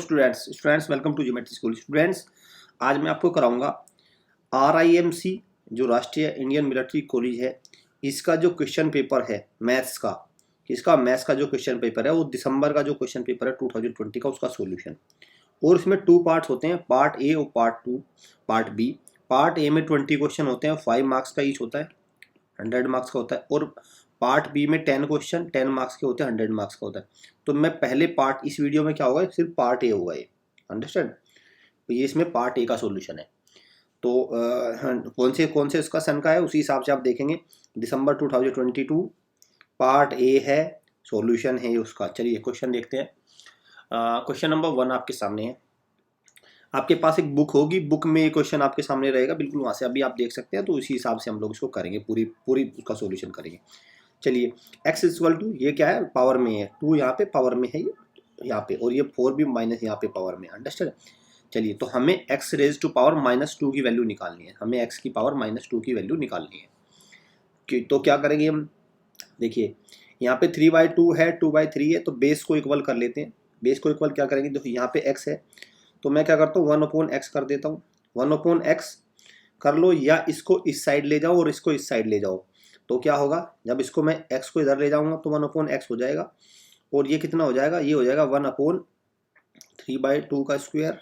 Students welcome to geometry school. Students, आज मैं आपको कराऊंगा RIMC जो राष्ट्रीय इंडियन मिलिट्री कॉलेज है, इसका जो क्वेश्चन पेपर है मैथ्स का, जो क्वेश्चन पेपर है वो दिसंबर का जो क्वेश्चन पेपर है 2020 का, उसका सॉल्यूशन। और इसमें 2 पार्ट्स होते हैं, पार्ट ए और पार्ट बी। पार्ट ए में 20 क्वेश्चन होते हैं, 5 मार्क्स का ईच होता है, 100 मार्क्स का होता है। और पार्ट बी में 10 क्वेश्चन 10 मार्क्स के होते हैं, 100 मार्क्स का होता है। तो मैं पहले पार्ट, इस वीडियो में क्या होगा, सिर्फ पार्ट ए होगा ये, अंडरस्टैंड। तो ये इसमें पार्ट ए का सॉल्यूशन है। तो कौन से उसका सन का है, उसी हिसाब से आप देखेंगे। दिसंबर 2022 पार्ट ए है, सॉल्यूशन है उसका। चलिए क्वेश्चन देखते हैं। क्वेश्चन नंबर 1 आपके सामने है। आपके पास एक बुक होगी, बुक में ये क्वेश्चन आपके सामने रहेगा, बिल्कुल वहाँ से अभी आप देख सकते हैं। तो इसी हिसाब से हम लोग इसको करेंगे, पूरी उसका सॉल्यूशन करेंगे। चलिए, x इक्वल टू, ये क्या है, पावर में है, 2 यहाँ पे पावर में है, ये यहाँ पे, और ये 4 भी माइनस यहाँ पे पावर में, अंडरस्टैंड। चलिए, तो हमें x रेज टू पावर -2 की वैल्यू निकालनी है, हमें x की पावर -2 की वैल्यू निकालनी है। तो क्या करेंगे हम, देखिए यहाँ पे 3/2 है, 2/3 है, तो बेस को इक्वल कर लेते हैं। बेस को इक्वल क्या करेंगे, देखो यहाँ पे x है, तो मैं क्या करता हूँ 1/x कर देता हूँ। 1/x कर लो, या इसको इस साइड ले जाओ और इसको इस साइड ले जाओ। तो क्या होगा, जब इसको मैं x को इधर ले जाऊंगा तो 1/x हो जाएगा, और ये कितना हो जाएगा, ये हो जाएगा 1/3/2 का स्क्वायर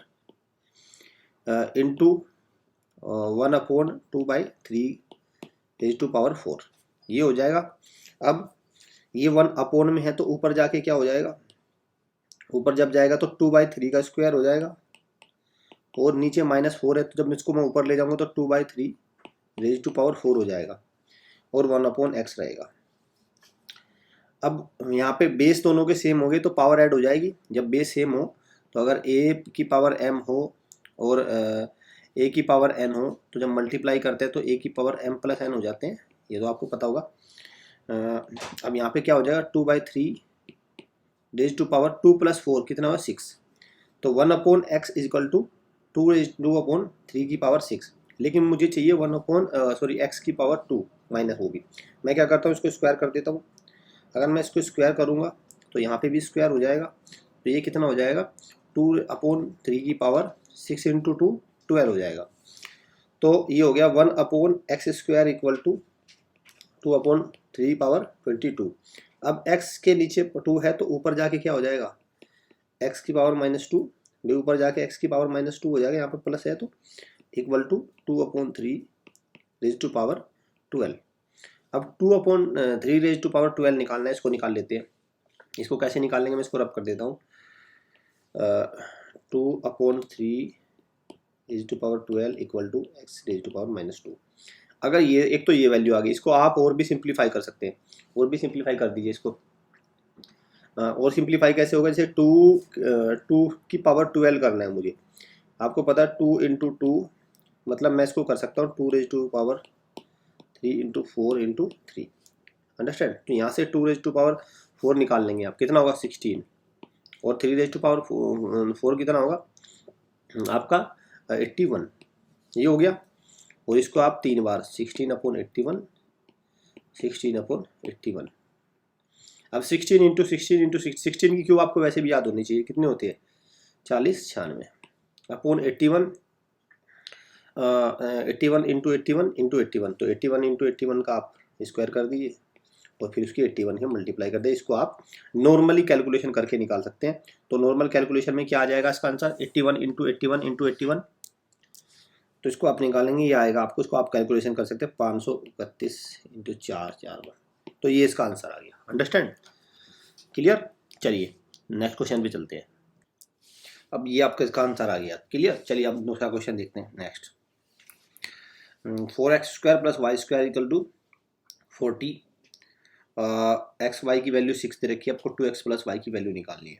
इंटू 1/2/3 ये हो जाएगा। अब ये 1 में है तो ऊपर जाके क्या हो जाएगा, ऊपर जब जाएगा तो 2/3 का स्क्वायर हो जाएगा, और नीचे -4 है, तो जब इसको मैं ऊपर ले जाऊंगा तो 2/3 हो जाएगा, और 1/x रहेगा। अब यहाँ पे बेस दोनों के सेम हो गए तो पावर ऐड हो जाएगी। जब बेस सेम हो तो अगर a की पावर m हो और a की पावर n हो, तो जब मल्टीप्लाई करते हैं तो a की पावर m + n हो जाते हैं, ये तो आपको पता होगा। अब यहाँ पे क्या हो जाएगा, 2/3 रेज टू पावर 2 + 4 कितना हुआ, 6। तो 1/x इक्वल टू 2/3 की पावर 6, लेकिन मुझे चाहिए x की पावर 2 माइनस होगी। मैं क्या करता हूँ, इसको स्क्वायर कर देता हूँ। अगर मैं इसको स्क्वायर करूँगा तो यहाँ पे भी स्क्वायर हो जाएगा, तो ये कितना हो जाएगा, 2/3 की पावर 6 × 2 12 हो जाएगा। तो ये हो गया 1/x² इक्वल टू 2/3 पावर 22। अब x के नीचे 2 है तो ऊपर जाके क्या हो जाएगा, x की पावर -2, भी ऊपर जाके x की पावर -2 हो जाएगा, यहाँ पर प्लस है तो equal to 2/3 raise to power 12। अब 2/3 रेज टू पावर 12 निकालना है, इसको निकाल लेते हैं। इसको कैसे निकालेंगे, मैं इसको रब कर देता हूँ। 2/3 raise to power 12 equal to x raise to power -2। अगर ये एक तो ये वैल्यू आ गई, इसको आप और भी सिंप्लीफाई कर सकते हैं, और भी सिंप्लीफाई कर दीजिए इसको। और सिंप्लीफाई कैसे होगा, जैसे 2 की पावर 12 करना है मुझे, आपको पता है 2 × 2, मतलब मैं इसको कर सकता हूँ 2 रेज टू पावर 3 × 4 × 3, अंडरस्टैंड। तो यहाँ से 2 रेज टू पावर 4 निकाल लेंगे आप, कितना होगा 16, और 3 रेज टू पावर 4 कितना होगा आपका 81, ये हो गया। और इसको आप 3 बार 16/81 16/81। अब 16 × 16 × 16 की क्यूब आपको वैसे भी याद होनी चाहिए, कितने होते हैं 40 96 / 81 81 × 81 × 81, तो 81 × 81 का आप स्क्वायर कर दीजिए और फिर उसकी 81 के मल्टीप्लाई कर दे। इसको आप नॉर्मली कैलकुलेशन करके निकाल सकते हैं। तो नॉर्मल कैलकुलेशन में क्या आ जाएगा इसका आंसर, 81 × 81 × 81, तो इसको आप निकालेंगे, ये आएगा आपको, इसको आप कैलकुलेशन कर सकते हैं 531 × 4 4। तो ये इसका आंसर आ गया, अंडरस्टैंड, क्लियर। चलिए नेक्स्ट क्वेश्चन पे चलते हैं। अब ये आपका इसका आंसर आ गया, क्लियर। चलिए अब दूसरा क्वेश्चन देखते हैं। Next 4x² + y² equal to 40। X Y की वैल्यू 6 दे रखी है, आपको 2x + y की वैल्यू निकालनी है।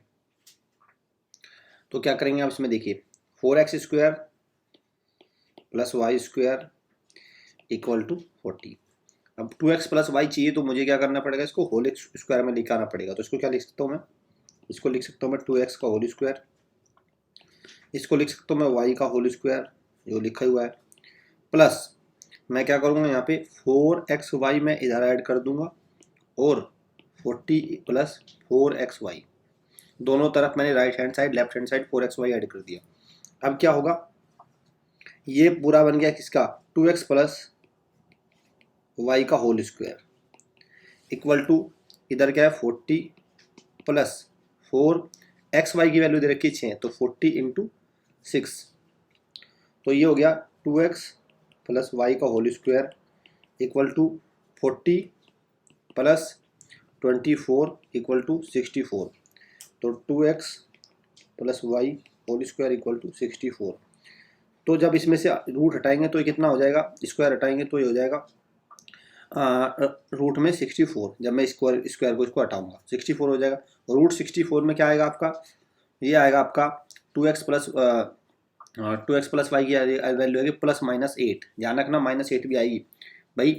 तो क्या करेंगे आप इसमें, देखिए 4x² + y² इक्वल टू 40। अब 2x + y चाहिए, तो मुझे क्या करना पड़ेगा, इसको होल स्क्वायर में लिखाना पड़ेगा। तो इसको क्या लिख सकता हूँ मैं, इसको लिख सकता हूँ मैं 2x का होल स्क्वायर, इसको लिख सकता हूँ मैं y का होल स्क्वायर जो लिखा हुआ है, प्लस मैं क्या करूँगा यहाँ पे 4xy मैं इधर ऐड कर दूंगा, और 40 + 4xy दोनों तरफ मैंने right hand side left hand side 4xy add कर दिया। अब क्या होगा, ये पूरा बन गया किसका, 2x प्लस वाई का होल स्क्वायर इक्वल टू, इधर क्या है 40 प्लस 4, xy की वैल्यू दे रखी 6 तो 40 इंटू 6, तो ये हो गया 2x प्लस वाई का whole square equal to 40 plus 24 equal to 64, तो 2x plus Y whole square equal to 64। तो जब इसमें से रूट हटाएंगे तो ये कितना हो जाएगा, स्क्वायर हटाएंगे तो ये हो जाएगा रूट में 64, जब मैं स्क्वायर को इसको हटाऊंगा 64 हो जाएगा। रूट 64 में क्या आएगा आपका, ये आएगा आपका 2x प्लस वाई की वैल्यू आएगी प्लस -8, ध्यान रखना -8 भी आएगी भाई।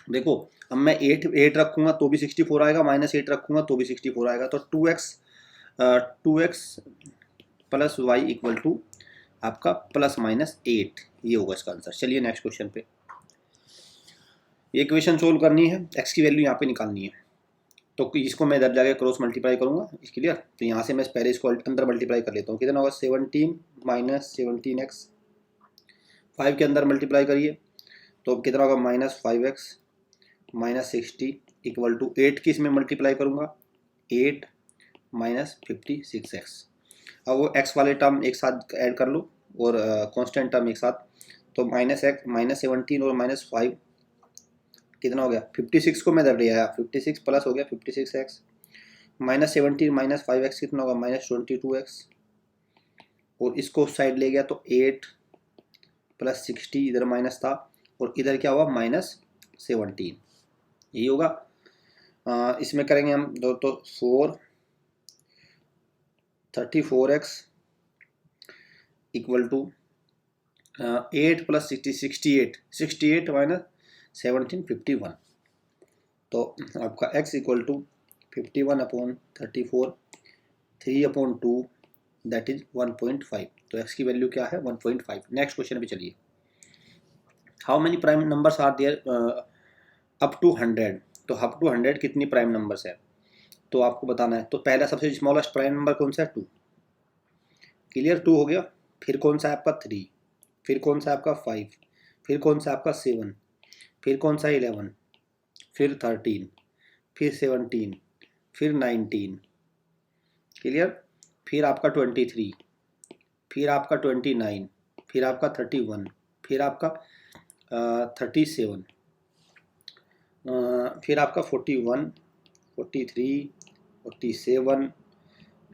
देखो अब मैं 8 रखूँगा तो भी 64 आएगा, -8 रखूँगा तो भी 64 आएगा, तो 2x plus Y equal to आपका प्लस -8, ये होगा इसका आंसर। चलिए नेक्स्ट क्वेश्चन पे, ये इक्वेशन सोल्व करनी है, x की वैल्यू यहाँ पे निकालनी है, तो इसको मैं इधर जाके क्रॉस मल्टीप्लाई करूँगा, इसके लिए तो यहाँ से मैं पहले इसको अंदर मल्टीप्लाई कर लेता हूँ। कितना होगा 17 माइनस 17x, 5 के अंदर मल्टीप्लाई करिए तो कितना होगा -5x माइनस 60 इक्वल टू 8 की इसमें मल्टीप्लाई करूँगा 8 माइनस 56x। अब वो x वाले टर्म एक साथ ऐड कर लो और कांस्टेंट टर्म एक साथ, तो -17 और -5 कितना हो गया 56 को मैं इधर ले आया, 56 प्लस हो गया 56x, -17 -5x कितना होगा -22x, और इसको साइड ले गया तो 8 प्लस 60 इधर माइनस था और इधर क्या हुआ -17, यही होगा। इसमें करेंगे हम दो तो 34x equal to 8 plus 68 minus 17 51, तो आपका x equal to 51/34 3/2 that is 1.5, तो x की वैल्यू क्या है 1.5। नेक्स्ट क्वेश्चन पे चलिए, how many prime numbers are there up to 100, तो अप टू 100 कितनी प्राइम नंबर्स है तो आपको बताना है। तो पहला सबसे स्मॉलेस्ट प्राइम नंबर कौन सा है 2, क्लियर 2 हो गया, फिर कौन सा है आपका 3, फिर कौन सा है आपका 5, फिर कौन सा आपका 7, फिर कौन सा 11, फिर 13, फिर 17, फिर 19, क्लियर, फिर आपका 23, फिर आपका 29, फिर आपका 31, फिर आपका 37, फिर आपका 41, 43, 47,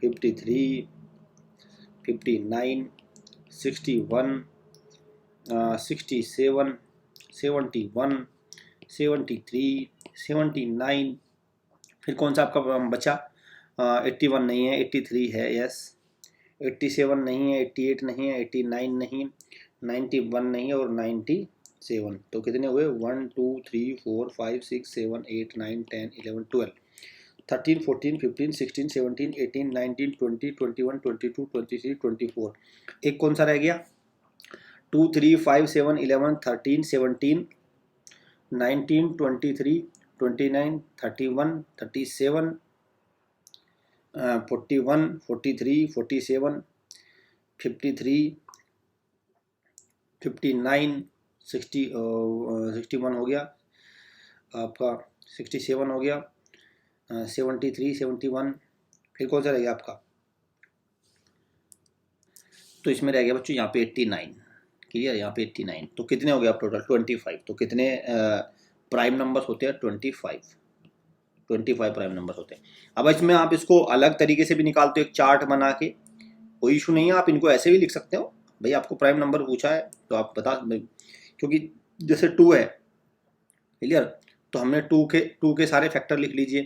53, 59, 61, 67, 71, 73, 79, फिर कौन सा आपका बचा 81 नहीं है, 83 है, यस 87 नहीं है, 88 नहीं है, 89 नहीं, 91 नहीं है और 97, तो कितने हुए 1 2 3 4 5 6 7 8 9 10 11 12 13 14 15 16 17 18 19 20 21 22 23 24, एक कौन सा रह गया 2 3 5 7 11 13 17 19 23 29 31 37 41 43 47 53 59 61 हो गया आपका, 67 हो गया, 73 71, फिर कौन सा रह गया आपका, तो इसमें रह गया बच्चों यहाँ पे 89, क्लियर, यहाँ पे 89, तो कितने हो गए आप टोटल 25, तो कितने प्राइम नंबर्स होते हैं 25 प्राइम नंबर्स होते हैं। अब इसमें आप इसको अलग तरीके से भी निकालते हो, एक चार्ट बना के, कोई इशू नहीं है, आप इनको ऐसे भी लिख सकते हो भाई, आपको प्राइम नंबर पूछा है तो आप बता, क्योंकि जैसे 2 है, क्लियर, तो हमने 2 के सारे फैक्टर लिख लीजिए,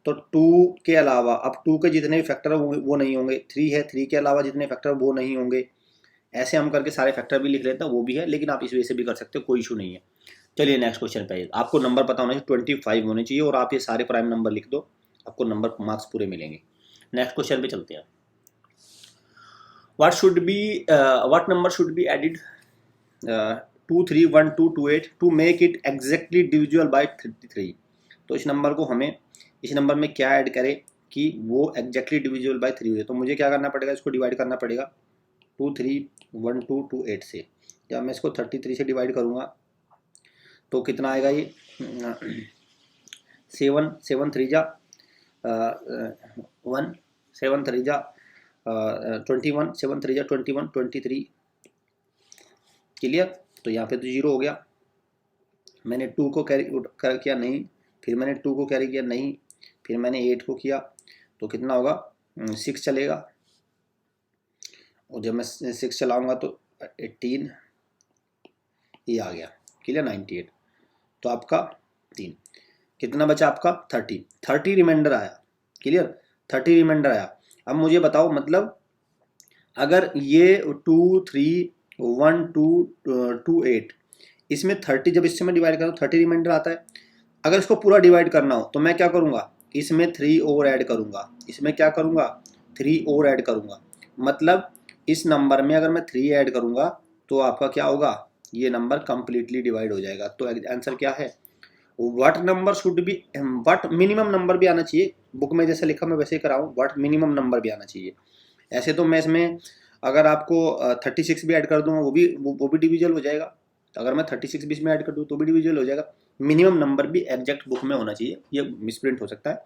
तो 2 के अलावा अब 2 के जितने भी फैक्टर वो नहीं होंगे, 3 है 3 के अलावा जितने फैक्टर वो नहीं होंगे, ऐसे हम करके सारे फैक्टर भी लिख लेते हैं, वो भी है, लेकिन आप इस वजह से भी कर सकते हो, कोई इशू नहीं है। चलिए नेक्स्ट क्वेश्चन पे, आपको नंबर पता होना चाहिए 25 होने चाहिए और आप ये सारे प्राइम नंबर लिख दो, आपको नंबर मार्क्स पूरे मिलेंगे। नेक्स्ट क्वेश्चन पे चलते हैं, what number should be added 2 3 1 2 2 8 to make it exactly divisible by 33, तो इस नंबर को हमें, इस नंबर में क्या ऐड करें कि वो एग्जैक्टली डिविजिबल बाय 3 हो जाए। तो मुझे क्या करना पड़ेगा, इसको डिवाइड करना पड़ेगा 2 3 1 2 2 8 से। जब मैं इसको 33 से डिवाइड करूँगा तो कितना आएगा, ये 7 7 3 जा 1 7 3 जा 21 7 3 जा 21 23। क्लियर। तो यहाँ पे तो 0 हो गया। मैंने 2 को कैरी किया नहीं, फिर मैंने 2 को कैरी किया नहीं, फिर मैंने 8 को किया, तो कितना होगा 6 चलेगा। और जब मैं 6 चलाऊंगा तो 18 ये आ गया। क्लियर। 98। तो आपका 3 कितना बचा, आपका 30 रिमाइंडर आया। क्लियर। 30 रिमाइंडर आया। अब मुझे बताओ, मतलब अगर ये 2 3 1 2 2 8 इसमें 30, जब इससे मैं डिवाइड करूँ 30 रिमाइंडर आता है। अगर इसको पूरा डिवाइड करना हो तो मैं क्या करूँगा, इसमें 3 और ऐड करूँगा, इसमें क्या करूँगा 3 और ऐड करूँगा। मतलब इस नंबर में अगर मैं 3 ऐड करूँगा तो आपका क्या होगा, ये नंबर कंप्लीटली डिवाइड हो जाएगा। तो आंसर क्या है, what number should be, what minimum number भी आना चाहिए। बुक में जैसे लिखा मैं वैसे ही कराऊँ, व्हाट मिनिमम नंबर भी आना चाहिए। ऐसे तो मैं इसमें अगर आपको 36 भी ऐड कर दूंगा वो भी डिविजल हो जाएगा। तो अगर मैं 36 भी इसमें ऐड कर दूँ तो भी डिविजल हो जाएगा। मिनिमम नंबर भी एग्जैक्ट बुक में होना चाहिए, ये मिसप्रिंट हो सकता है,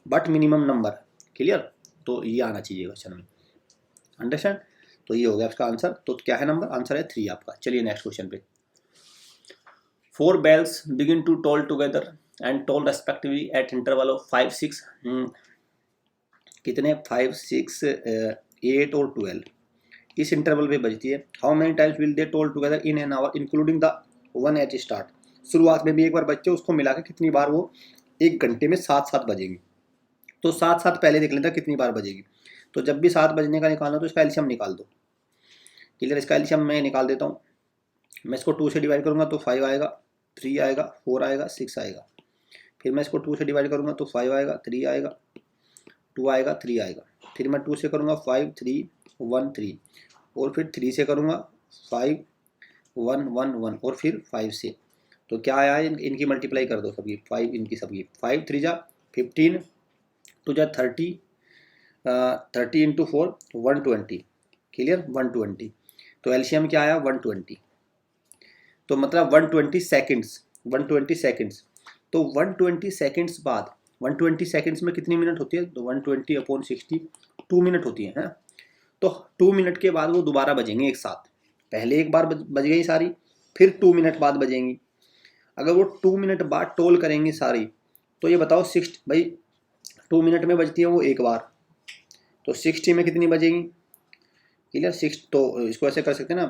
बट मिनिमम नंबर। क्लियर। तो ये आना चाहिए क्वेश्चन में। अंडरस्टैंड। तो ये हो गया इसका आंसर। तो क्या है नंबर, आंसर है 3 आपका। चलिए नेक्स्ट क्वेश्चन पे। 4 bells begin to toll together and toll respectively at interval of 5 6 कितने 5 6 8 और 12 इस इंटरवल पे बजती है। How many times will they toll together in an hour including the 1 at start. शुरुआत में भी एक बार बजते, उसको मिला के कितनी बार वो एक घंटे में 7 बजेगी। तो 7 पहले देख लेता कितनी बार बजेगी। तो जब भी 7 बजने का निकालना तो इसका एलसीएम निकाल दो। क्लियर। इसका एलसीएम मैं निकाल देता हूँ। मैं इसको 2 से डिवाइड करूँगा तो 5 आएगा, 3 आएगा, 4 आएगा, 6 आएगा। फिर मैं इसको 2 से डिवाइड करूँगा तो 5 आएगा, 3 आएगा, 2 आएगा, 3 आएगा। फिर मैं 2 से करूँगा 5 3 1 3, और फिर 3 से करूँगा 5 1 1 1, और फिर 5 से। तो क्या आया, इनकी मल्टीप्लाई कर दो सबकी, 5 इनकी सबकी। 5 3 जा 15, 2 जा 30, 30 इंटू 4 120। क्लियर। 120। तो एलसीएम क्या आया 120। तो मतलब 120 सेकेंड्स, 120 सेकेंड्स। तो 120 सेकेंड्स बाद 120 सेकेंड्स में कितनी मिनट होती है, तो 120/60 2 मिनट होती है। तो 2 मिनट के बाद वो दोबारा बजेंगे एक साथ। पहले एक बार बज गई सारी, फिर 2 मिनट बाद बजेंगी। अगर वो 2 मिनट बाद टोल करेंगी सारी, तो ये बताओ 60 भाई 2 मिनट में बजती है वो एक बार, तो 60 में कितनी बजेगी। क्लियर। 6, तो इसको ऐसे कर सकते हैं ना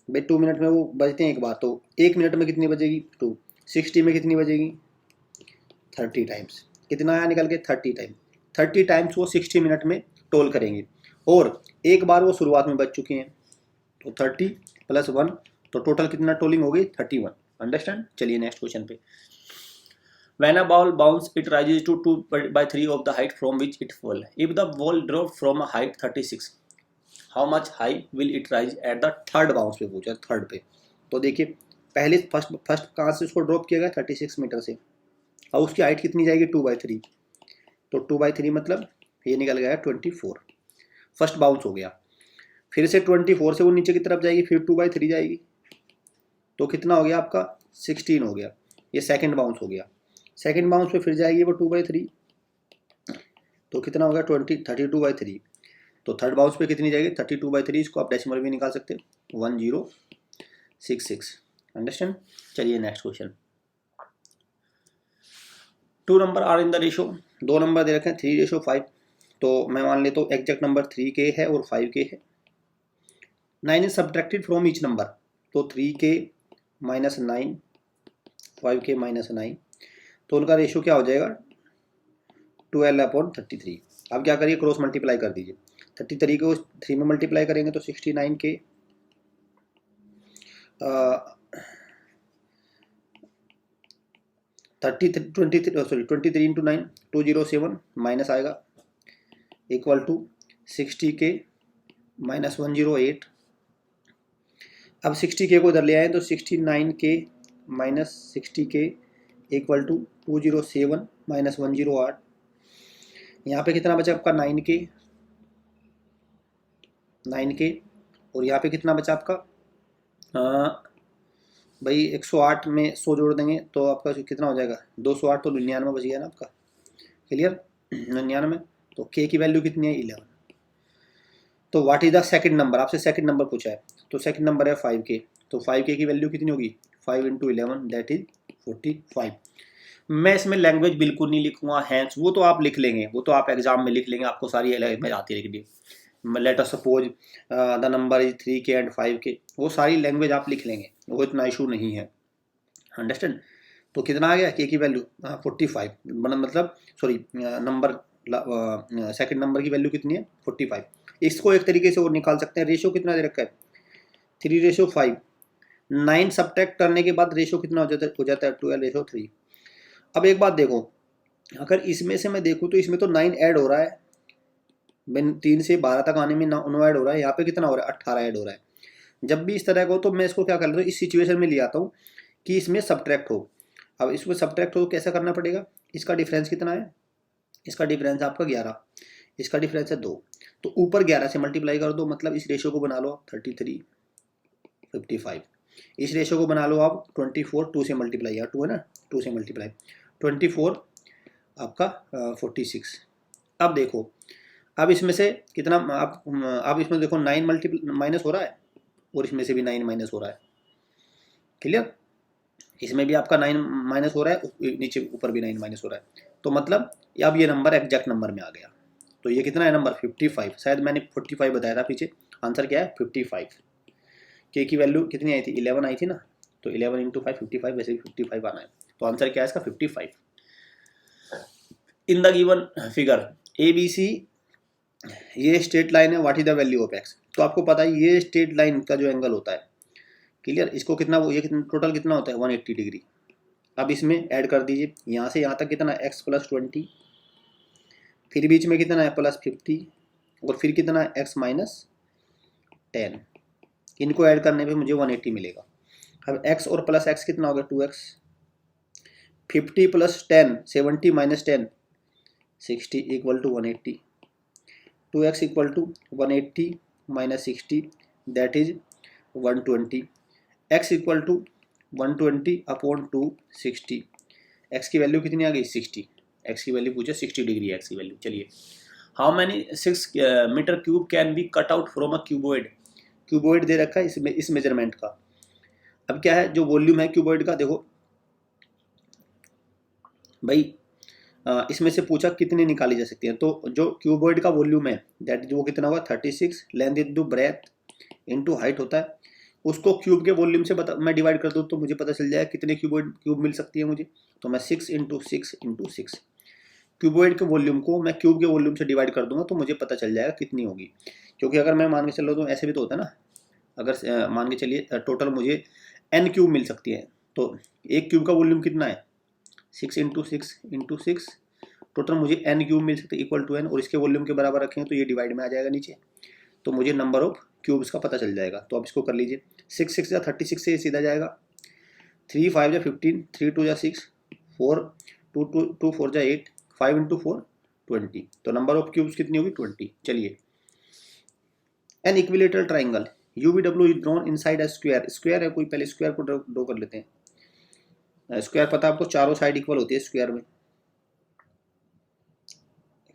भाई, 2 मिनट में वो बजते हैं एक बार, तो 1 मिनट में कितनी बजेगी 2, 60 में कितनी बजेगी 30 टाइम्स। कितना आया निकल के 30 टाइम। 30 टाइम्स वो 60 मिनट में टोल करेंगे, और एक बार वो शुरुआत में बज चुके हैं। तो 30 + 1, तो टोटल कितना टोलिंग हो गई 31। अंडरस्टैंड। चलिए नेक्स्ट क्वेश्चन पे। When a ball bounces, it rises to 2/3 of the height from which it fell. If the ball dropped from a height 36, how much high will it rise at the third bounce पे पूछा, third पे। तो देखिए पहले first कहाँ से उसको drop किया गया 36 मीटर से, अब उसकी हाइट कितनी जाएगी 2/3। तो 2/3 मतलब ये निकल गया 24। फर्स्ट बाउंस हो गया, फिर से 24 से वो नीचे की तरफ जाएगी, फिर 2/3 जाएगी, तो कितना हो गया आपका 16 हो गया। ये सेकंड बाउंस हो गया। सेकंड बाउंस पे फिर जाएगी वो 2/3, तो कितना हो गया 32/3। तो थर्ड बाउंस पे कितनी जाएगी 32/3। इसको आप डेसिमल भी निकाल सकते हो 1066। अंडरस्टैंड। चलिए next question. 2 number are in the ratio, 2 number दे रखे हैं 3:5। तो मैं मान लेता हूँ एग्जैक्ट नंबर 3K है और 5K है। 9 is subtracted from each number, तो 3K - 9 5K - 9, तो उनका रेशो क्या हो जाएगा 12/33। अब क्या करिए क्रॉस मल्टीप्लाई कर दीजिए। 33 को 3 में मल्टीप्लाई करेंगे तो 69K 23 इंटू 9 207 माइनस आएगा इक्वल टू 60K - 108। अब 60K को इधर ले आए तो 69K - 60K इक्वल टू 207 - 108। यहाँ पे कितना बचा आपका 9K, और यहाँ पे कितना बचा आपका भाई 108 में 100 जोड़ देंगे तो आपका कितना हो जाएगा 208, तो 99 बच गया ना आपका। क्लियर, 99। तो के की वैल्यू कितनी है 11। तो what is the second number, आपसे सेकंड नंबर पूछा है, तो सेकंड नंबर है 5K। तो 5K की वैल्यू कितनी होगी 5 × 11 दैट इज 45। मैं इसमें लैंग्वेज बिल्कुल नहीं लिखूंगा, हैंस वो तो आप लिख लेंगे, वो तो आप एग्जाम में लिख लेंगे, आपको सारी लैंग्वेज आती है लिखनी। Let us suppose the number is 3K and 5K, वो सारी लैंग्वेज आप लिख लेंगे, वो इतना इशू नहीं है। अंडरस्टैंड। तो कितना आ गया के की वैल्यू 45, मतलब सॉरी नंबर सेकंड नंबर की वैल्यू कितनी है 45। इसको एक तरीके से और निकाल सकते हैं, रेशो कितना दे रखा है 3:5। 9 सब्ट्रैक्ट करने के बाद रेशो कितना हो जाता है 12:3। अब एक बात देखो, अगर इसमें से मैं देखूँ तो इसमें तो 9 ऐड हो रहा है, 3 से 12 तक आने में 9 ऐड हो रहा है, यहाँ पे कितना हो रहा है 18 ऐड हो रहा है। जब भी इस तरह का हो तो मैं इसको क्या कर लेता हूँ, इस सिचुएशन में ले आता हूँ कि इसमें सब्ट्रैक्ट हो। अब इसमें सब्ट्रैक्ट हो तो कैसा करना पड़ेगा, इसका डिफरेंस कितना है, इसका डिफरेंस आपका 11, इसका डिफरेंस है 2, तो ऊपर 11 से मल्टीप्लाई कर दो, मतलब इस रेशो को बना लो 33 55। इस रेशो को बना लो आप 24, 2 से मल्टीप्लाई, यार 2 है ना, 2 से मल्टीप्लाई 24 आपका 46। अब देखो, अब इसमें से कितना आप, अब इसमें देखो 9 माइनस हो रहा है और इसमें से भी 9 माइनस हो रहा है। क्लियर, इसमें भी आपका 9 माइनस हो रहा है, नीचे ऊपर भी 9 माइनस हो रहा है, तो मतलब अब ये नंबर एग्जैक्ट नंबर में आ गया। तो ये कितना है नंबर 55, शायद मैंने 45 बताया था पीछे, आंसर क्या है 55। के की वैल्यू कितनी आई थी 11 आई थी ना, तो 11 × 5 55, वैसे भी 55 आना है, तो आंसर क्या है इसका 55। In the given figure ABC, ये स्ट्रेट लाइन है, what is the value of x। तो आपको पता है ये स्ट्रेट लाइन का जो एंगल होता है, क्लियर, इसको कितना, ये कितना टोटल कितना होता है 180 डिग्री। अब इसमें ऐड कर दीजिए यहाँ से यहाँ तक कितना x + 20, फिर बीच में कितना है +50, और फिर कितना है x - 10। इनको ऐड करने पे मुझे 180 मिलेगा। अब x और प्लस x कितना हो गया 2x, 50 + 10 70 - 10 60 = 180, 2x = 180 - 60 that is 120, x = 120/260। x की वैल्यू कितनी आ गई 60, x की वैल्यू पूछे 60 डिग्री x की वैल्यू। चलिए, how many 6 metre cube can be cut out from a cuboid. Cuboid दे रखा है इसमें, इस मेजरमेंट का। अब क्या है, जो वॉल्यूम है क्यूबॉइड का, देखो भाई इसमें से पूछा कितनी निकाली जा सकती है, तो जो क्यूबॉइड का वॉल्यूम है दैट वो कितना होगा 36, length into breadth into height होता है, उसको क्यूब के वॉल्यूम से मैं डिवाइड कर दूँ तो मुझे पता चल जाएगा कितने क्यूब मिल सकती है मुझे। तो मैं 6 × 6 × 6 क्यूबॉइड के वॉल्यूम को मैं क्यूब के वॉल्यूम से डिवाइड कर दूंगा तो मुझे पता चल जाएगा कितनी होगी। क्योंकि अगर मैं मान के चलो तो ऐसे भी तो होता है ना, अगर मान के चलिए टोटल मुझे n क्यूब मिल सकती है, तो एक क्यूब का वॉल्यूम कितना है 6 × 6 × 6, टोटल मुझे n क्यूब मिल सकते इक्वल टू n, और इसके वॉल्यूम के बराबर रखेंगे तो ये डिवाइड में आ जाएगा नीचे, तो मुझे नंबर ऑफ क्यूब्स का पता चल जाएगा। तो आप इसको कर लीजिए, 6 6 या 36 से सीधा जाएगा, 3 5 या 15, 3 2 या 6, 4 2 2 4 या 8, 5 × 4 20, तो नंबर ऑफ क्यूब्स कितनी होगी 20। चलिए, an equilateral triangle UVW is drawn inside a square, square है कोई, पहले स्क्वायर को ड्रॉ कर लेते हैं। स्क्वायर पता है आपको, चारों साइड इक्वल होती है स्क्वायर में।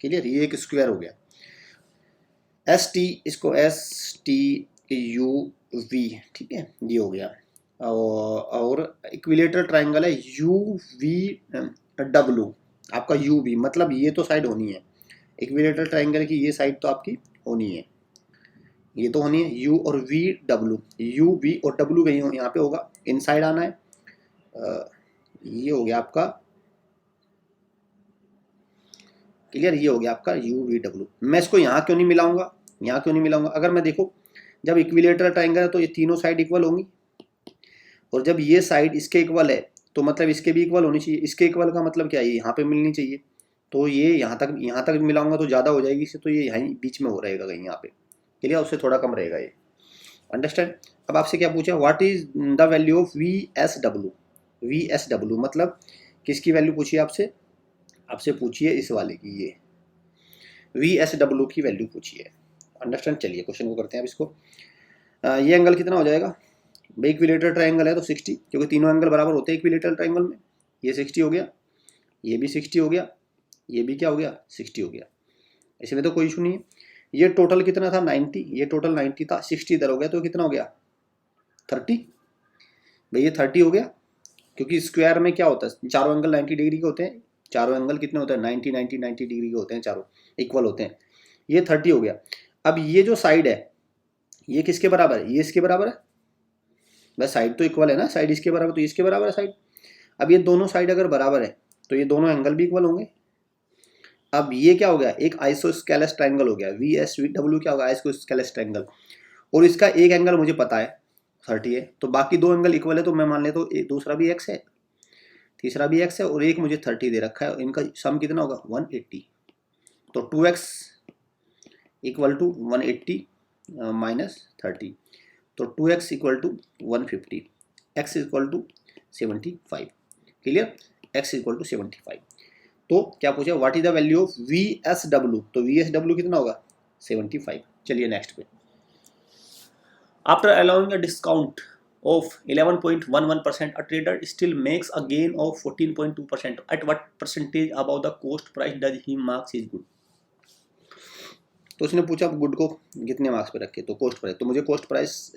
क्लियर, ये एक स्क्वायर हो गया। ST, इसको STUV, ठीक है, ये हो गया। और इक्विलेटरल ट्राइंगल है UVW, आपका UV मतलब ये तो साइड होनी है, इक्विलेटरल ट्राइंगल की ये साइड तो आपकी होनी है, ये तो होनी है U और VW, UV और W कहीं यहाँ पे होगा, इनसाइड आना है। ये हो गया आपका क्लियर, ये हो गया आपका UVW। मैं इसको यहाँ क्यों नहीं मिलाऊंगा, यहाँ क्यों नहीं मिलाऊंगा, अगर मैं देखो जब इक्विलेटरल ट्राइंगल है तो ये तीनों साइड इक्वल होंगी, और जब ये साइड इसके इक्वल है तो मतलब इसके भी इक्वल होनी चाहिए। इसके इक्वल का मतलब क्या है, ये यहाँ पे मिलनी चाहिए, तो ये यहाँ तक मिलाऊंगा तो ज़्यादा हो जाएगी इससे, तो ये यहीं बीच में हो रहेगा कहीं यहाँ पे, क्लियर, उससे थोड़ा कम रहेगा ये। अंडरस्टैंड। अब आपसे क्या पूछा, what is the value of VSW। VSW मतलब किसकी वैल्यू पूछी आपसे, आपसे पूछिए इस वाले की, ये VSW की वैल्यू पूछी है। अंडरस्टैंड। चलिए क्वेश्चन को करते हैं अब इसको। ये एंगल कितना हो जाएगा भाई, इक्विलेटरल ट्रायंगल है तो 60, क्योंकि तीनों एंगल बराबर होते हैं इक्विलेटरल ट्रायंगल में। ये 60 हो गया, ये भी 60 हो गया, ये भी क्या हो गया 60 हो गया, इसमें तो कोई इशू नहीं है। ये टोटल कितना था 90, ये टोटल 90 था, 60 इधर हो गया तो कितना हो गया 30। भाई ये 30 हो गया, क्योंकि स्क्वायर में क्या होता है, चारों एंगल 90 डिग्री के होते हैं। चारों एंगल कितने होते हैं 90 90 90 डिग्री के होते हैं, चारों इक्वल होते हैं। ये 30 हो गया। अब ये जो साइड है ये किसके बराबर है, ये इसके बराबर है। बस साइड तो इक्वल है ना, साइड इसके बराबर तो इसके बराबर है साइड। अब ये दोनों साइड अगर बराबर है तो ये दोनों एंगल भी इक्वल होंगे। अब ये क्या हो गया, एक आइसोस्केलेस ट्रायंगल हो गया। VSW क्या होगा, आइसोस्केलेस ट्रायंगल। और इसका एक एंगल मुझे पता है 30 है, तो बाकी दो एंगल इक्वल है, तो मैं मान लेता हूँ दूसरा भी x है, तीसरा भी x है, और एक मुझे 30 दे रखा है। इनका सम कितना होगा 180। तो 2x इक्वल टू 180 माइनस 30, तो 2x equal to 150, x equal to 75। Clear, x equal to 75। तो क्या पूछा, what is the value of VSW, तो VSW कितना होगा 75। चलिए नेक्स्ट पे। After allowing a discount of 11.11%, a trader still makes a gain of 14.2%. At what percentage above the cost price does he marks his good? तो उसने पूछा good को कितने मार्क्स पे रखे, तो कॉस्ट प्राइस, तो मुझे कॉस्ट प्राइस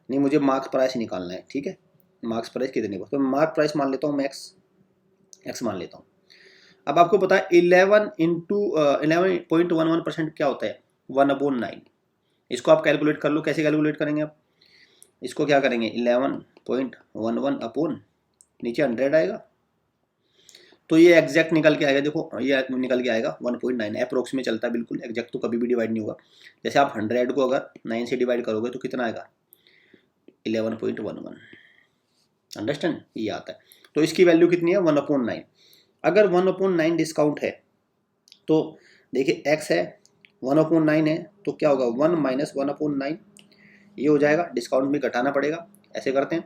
नहीं, मुझे मार्क्स प्राइस निकालना है। ठीक है, मार्क्स प्राइस कितने को, तो मार्क प्राइस मान लेता हूँ मैं एक्स मान लेता हूँ। अब आपको पता है 11.11% क्या होता है 1/9। इसको आप कैलकुलेट कर लो, कैसे कैलकुलेट करेंगे आप, इसको क्या करेंगे 11.11 अपॉन नीचे 100 आएगा, तो ये एग्जैक्ट निकल के आएगा। देखो ये निकल के आएगा 1.9, अप्रोक्स में चलता है बिल्कुल, एग्जैक्ट तो कभी भी डिवाइड नहीं होगा। जैसे आप 100 को अगर 9 से डिवाइड करोगे तो कितना आएगा 11.11। अंडरस्टैंड, ये आता है। तो इसकी वैल्यू कितनी है 1/9। अगर 1/9 डिस्काउंट है तो देखिए एक्स है 1/9 है, तो क्या होगा 1 माइनस 1/9, ये हो जाएगा, डिस्काउंट भी घटाना पड़ेगा। ऐसे करते हैं,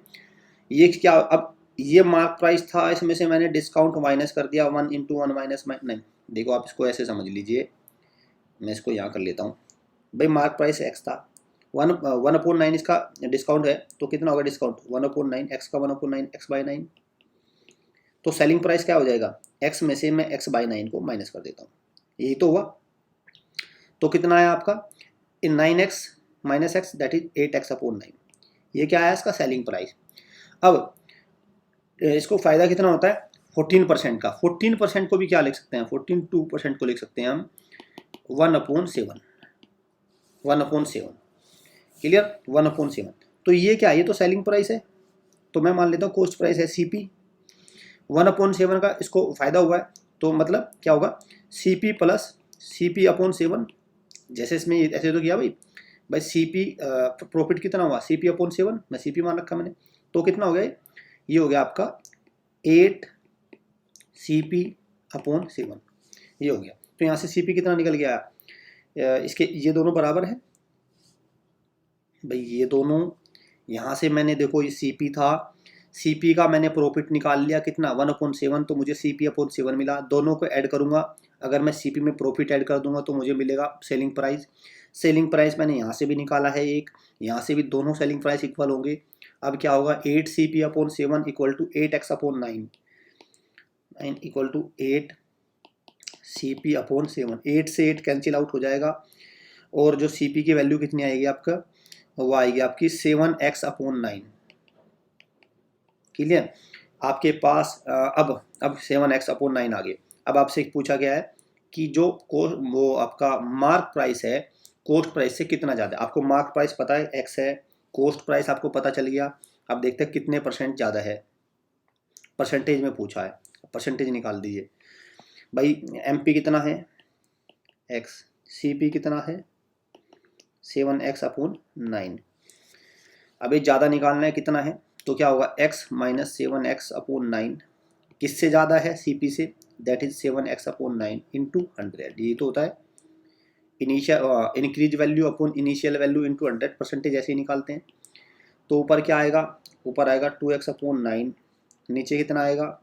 ये क्या, अब ये मार्क प्राइस था, इसमें से मैंने डिस्काउंट माइनस कर दिया 1 इंटू 1 माइनस 9। देखो आप इसको ऐसे समझ लीजिए, मैं इसको यहाँ कर लेता हूँ। भाई मार्क प्राइस एक्स था, 1/9 इसका डिस्काउंट है, तो कितना होगा डिस्काउंट 1/9, एक्स का 1/9 x/9। तो सेलिंग प्राइस क्या हो जाएगा, एक्स में से मैं x/9 को माइनस कर देता हूँ, यही तो हुआ। तो कितना आया आपका 9x minus x, that is 8x/9। ये क्या आया इसका सेलिंग प्राइस। अब इसको फायदा कितना होता है 14% का, 14% को भी क्या लिख सकते हैं 14.2% को लिख सकते हैं हम 1/7, 1/7। क्लियर, 1/7। तो ये क्या है, ये तो सेलिंग प्राइस है, तो मैं मान लेता हूँ कॉस्ट प्राइस है CP। 1/7 का इसको फायदा हुआ है, तो मतलब क्या होगा CP प्लस CP/7। जैसे इसमें ऐसे तो किया भाई CP प्रॉफिट कितना हुआ CP/7, मैं CP मान रखा मैंने, तो कितना हो गया ये हो गया आपका 8 CP/7, ये हो गया। तो यहाँ से CP कितना निकल गया, इसके ये दोनों बराबर है भाई, ये दोनों, यहाँ से मैंने देखो ये CP था, CP का मैंने प्रॉफिट निकाल लिया कितना 1/7, तो मुझे CP/7 मिला। दोनों को ऐड करूँगा, अगर मैं CP में प्रॉफिट ऐड कर दूंगा तो मुझे मिलेगा सेलिंग प्राइस। सेलिंग प्राइस मैंने यहाँ से भी निकाला है एक, यहाँ से भी, दोनों सेलिंग प्राइस इक्वल होंगे। अब क्या होगा 8 CP/7 equal to 8x/9, 9 equal to 8 CP/7। 8 से 8 कैंसिल आउट हो जाएगा, और जो CP की वैल्यू कितनी आएगी आपका, वो आएगी आपकी 7x/9। क्लियर, आपके पास अब 7x/9 आ गए। अब आपसे पूछा गया है कि जो वो आपका मार्क प्राइस है कॉस्ट प्राइस से कितना ज़्यादा है। आपको मार्क प्राइस पता है x है, कॉस्ट प्राइस आपको पता चल गया। अब देखते हैं कितने % ज़्यादा है, परसेंटेज में पूछा है, परसेंटेज निकाल दीजिए भाई। MP कितना है x, CP कितना है 7x/9। अब ये ज़्यादा निकालना है कितना है, तो क्या होगा x माइनस 7x/9 किससे ज़्यादा है CP से, दैट इज 7x/9 इंटू 100। ये तो होता है initial increase value upon initial value into 100, percentage ऐसे ही निकालते हैं। तो ऊपर क्या आएगा, ऊपर आएगा 2x/9, नीचे कितना आएगा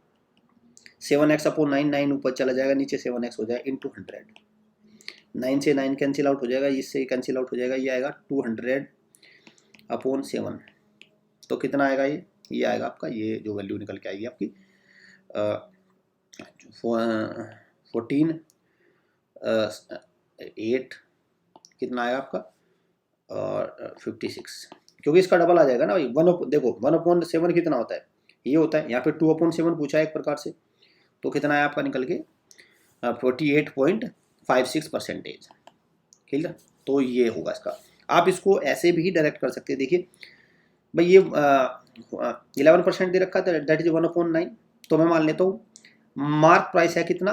7x अपॉन 9, 9 ऊपर चला जाएगा, नीचे 7x हो जाएगा इंटू 100। 9 से 9 कैंसिल आउट हो जाएगा, इससे कैंसिल आउट हो जाएगा, ये आएगा 200 अपॉन 7। तो कितना आएगा ये आएगा आपका, ये जो वैल्यू निकल के आएगी आपकी 14 8 कितना आएगा आपका और 56, क्योंकि इसका डबल आ जाएगा ना भाई। देखो 1/7 कितना होता है, ये होता है। यहाँ पे 2/7 पूछा है एक प्रकार से, तो कितना है आपका निकल के 48.56%। ठीक है, तो ये होगा इसका। आप इसको ऐसे भी डायरेक्ट कर सकते हैं। देखिए भाई ये 11% दे रखा था, दैट इज 1/9। तो मैं मान लेता हूँ मार्क प्राइस है कितना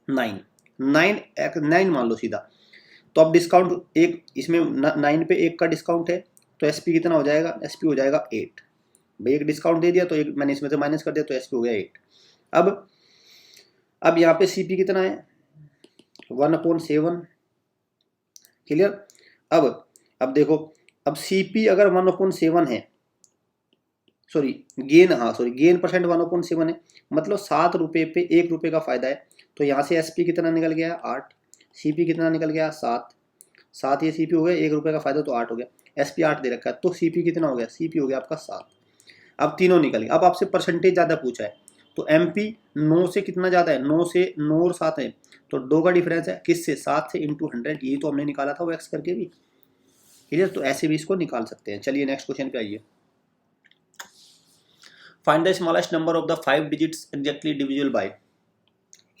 9 मान लो सीधा। तो अब डिस्काउंट एक इसमें 9 पे 1 का डिस्काउंट है, तो एसपी कितना हो जाएगा, एसपी हो जाएगा 8। भाई एक डिस्काउंट दे दिया तो एक मैंने इसमें से माइनस कर दिया, तो एसपी हो गया 8। अब यहाँ पे सीपी कितना है 1/7। क्लियर। अब देखो, अब सीपी अगर 1/7 है, गेन परसेंट 1/7 है, मतलब 7 रुपये पे 1 रुपये का फायदा है। तो यहाँ से एसपी कितना निकल गया 8, सीपी कितना निकल गया 7 ये सीपी हो गया, 1 रुपये का फायदा तो 8 हो गया, एसपी 8 दे रखा है, तो सीपी कितना हो गया, सीपी हो गया आपका 7। अब तीनों निकल गए। अब आपसे परसेंटेज ज़्यादा पूछा है, तो एमपी 9 से कितना ज़्यादा है, 9 और 7 है, तो 2 का डिफरेंस है किससे, 7 से इंटू 100। ये तो हमने निकाला था वो एक्स करके भी। क्लियर, तो ऐसे भी इसको निकाल सकते हैं। चलिए नेक्स्ट क्वेश्चन पे आइए। Find the smallest number of the 5 digits exactly divisible by.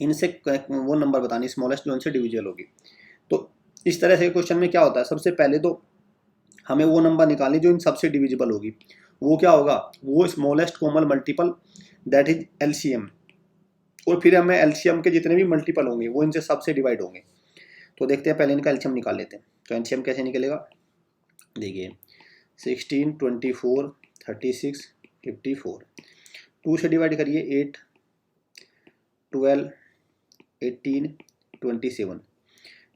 इनसे वो नंबर बतानी स्मॉलेस्ट जो इनसे डिविजिबल होगी। तो इस तरह से क्वेश्चन में क्या होता है, सबसे पहले तो हमें वो नंबर निकालनी जो इन सबसे डिविजिबल होगी। वो क्या होगा, वो smallest common multiple, that is LCM. और फिर हमें एलसीएम के जितने भी मल्टीपल होंगे वो इनसे सबसे डिवाइड होंगे। तो देखते हैं, पहले इनका एलसीएम निकाल लेते हैं। तो एलसीएम कैसे निकलेगा, देखिए 16, 24, 36, 54। 2 से डिवाइड करिए 8, 12, 18, 27।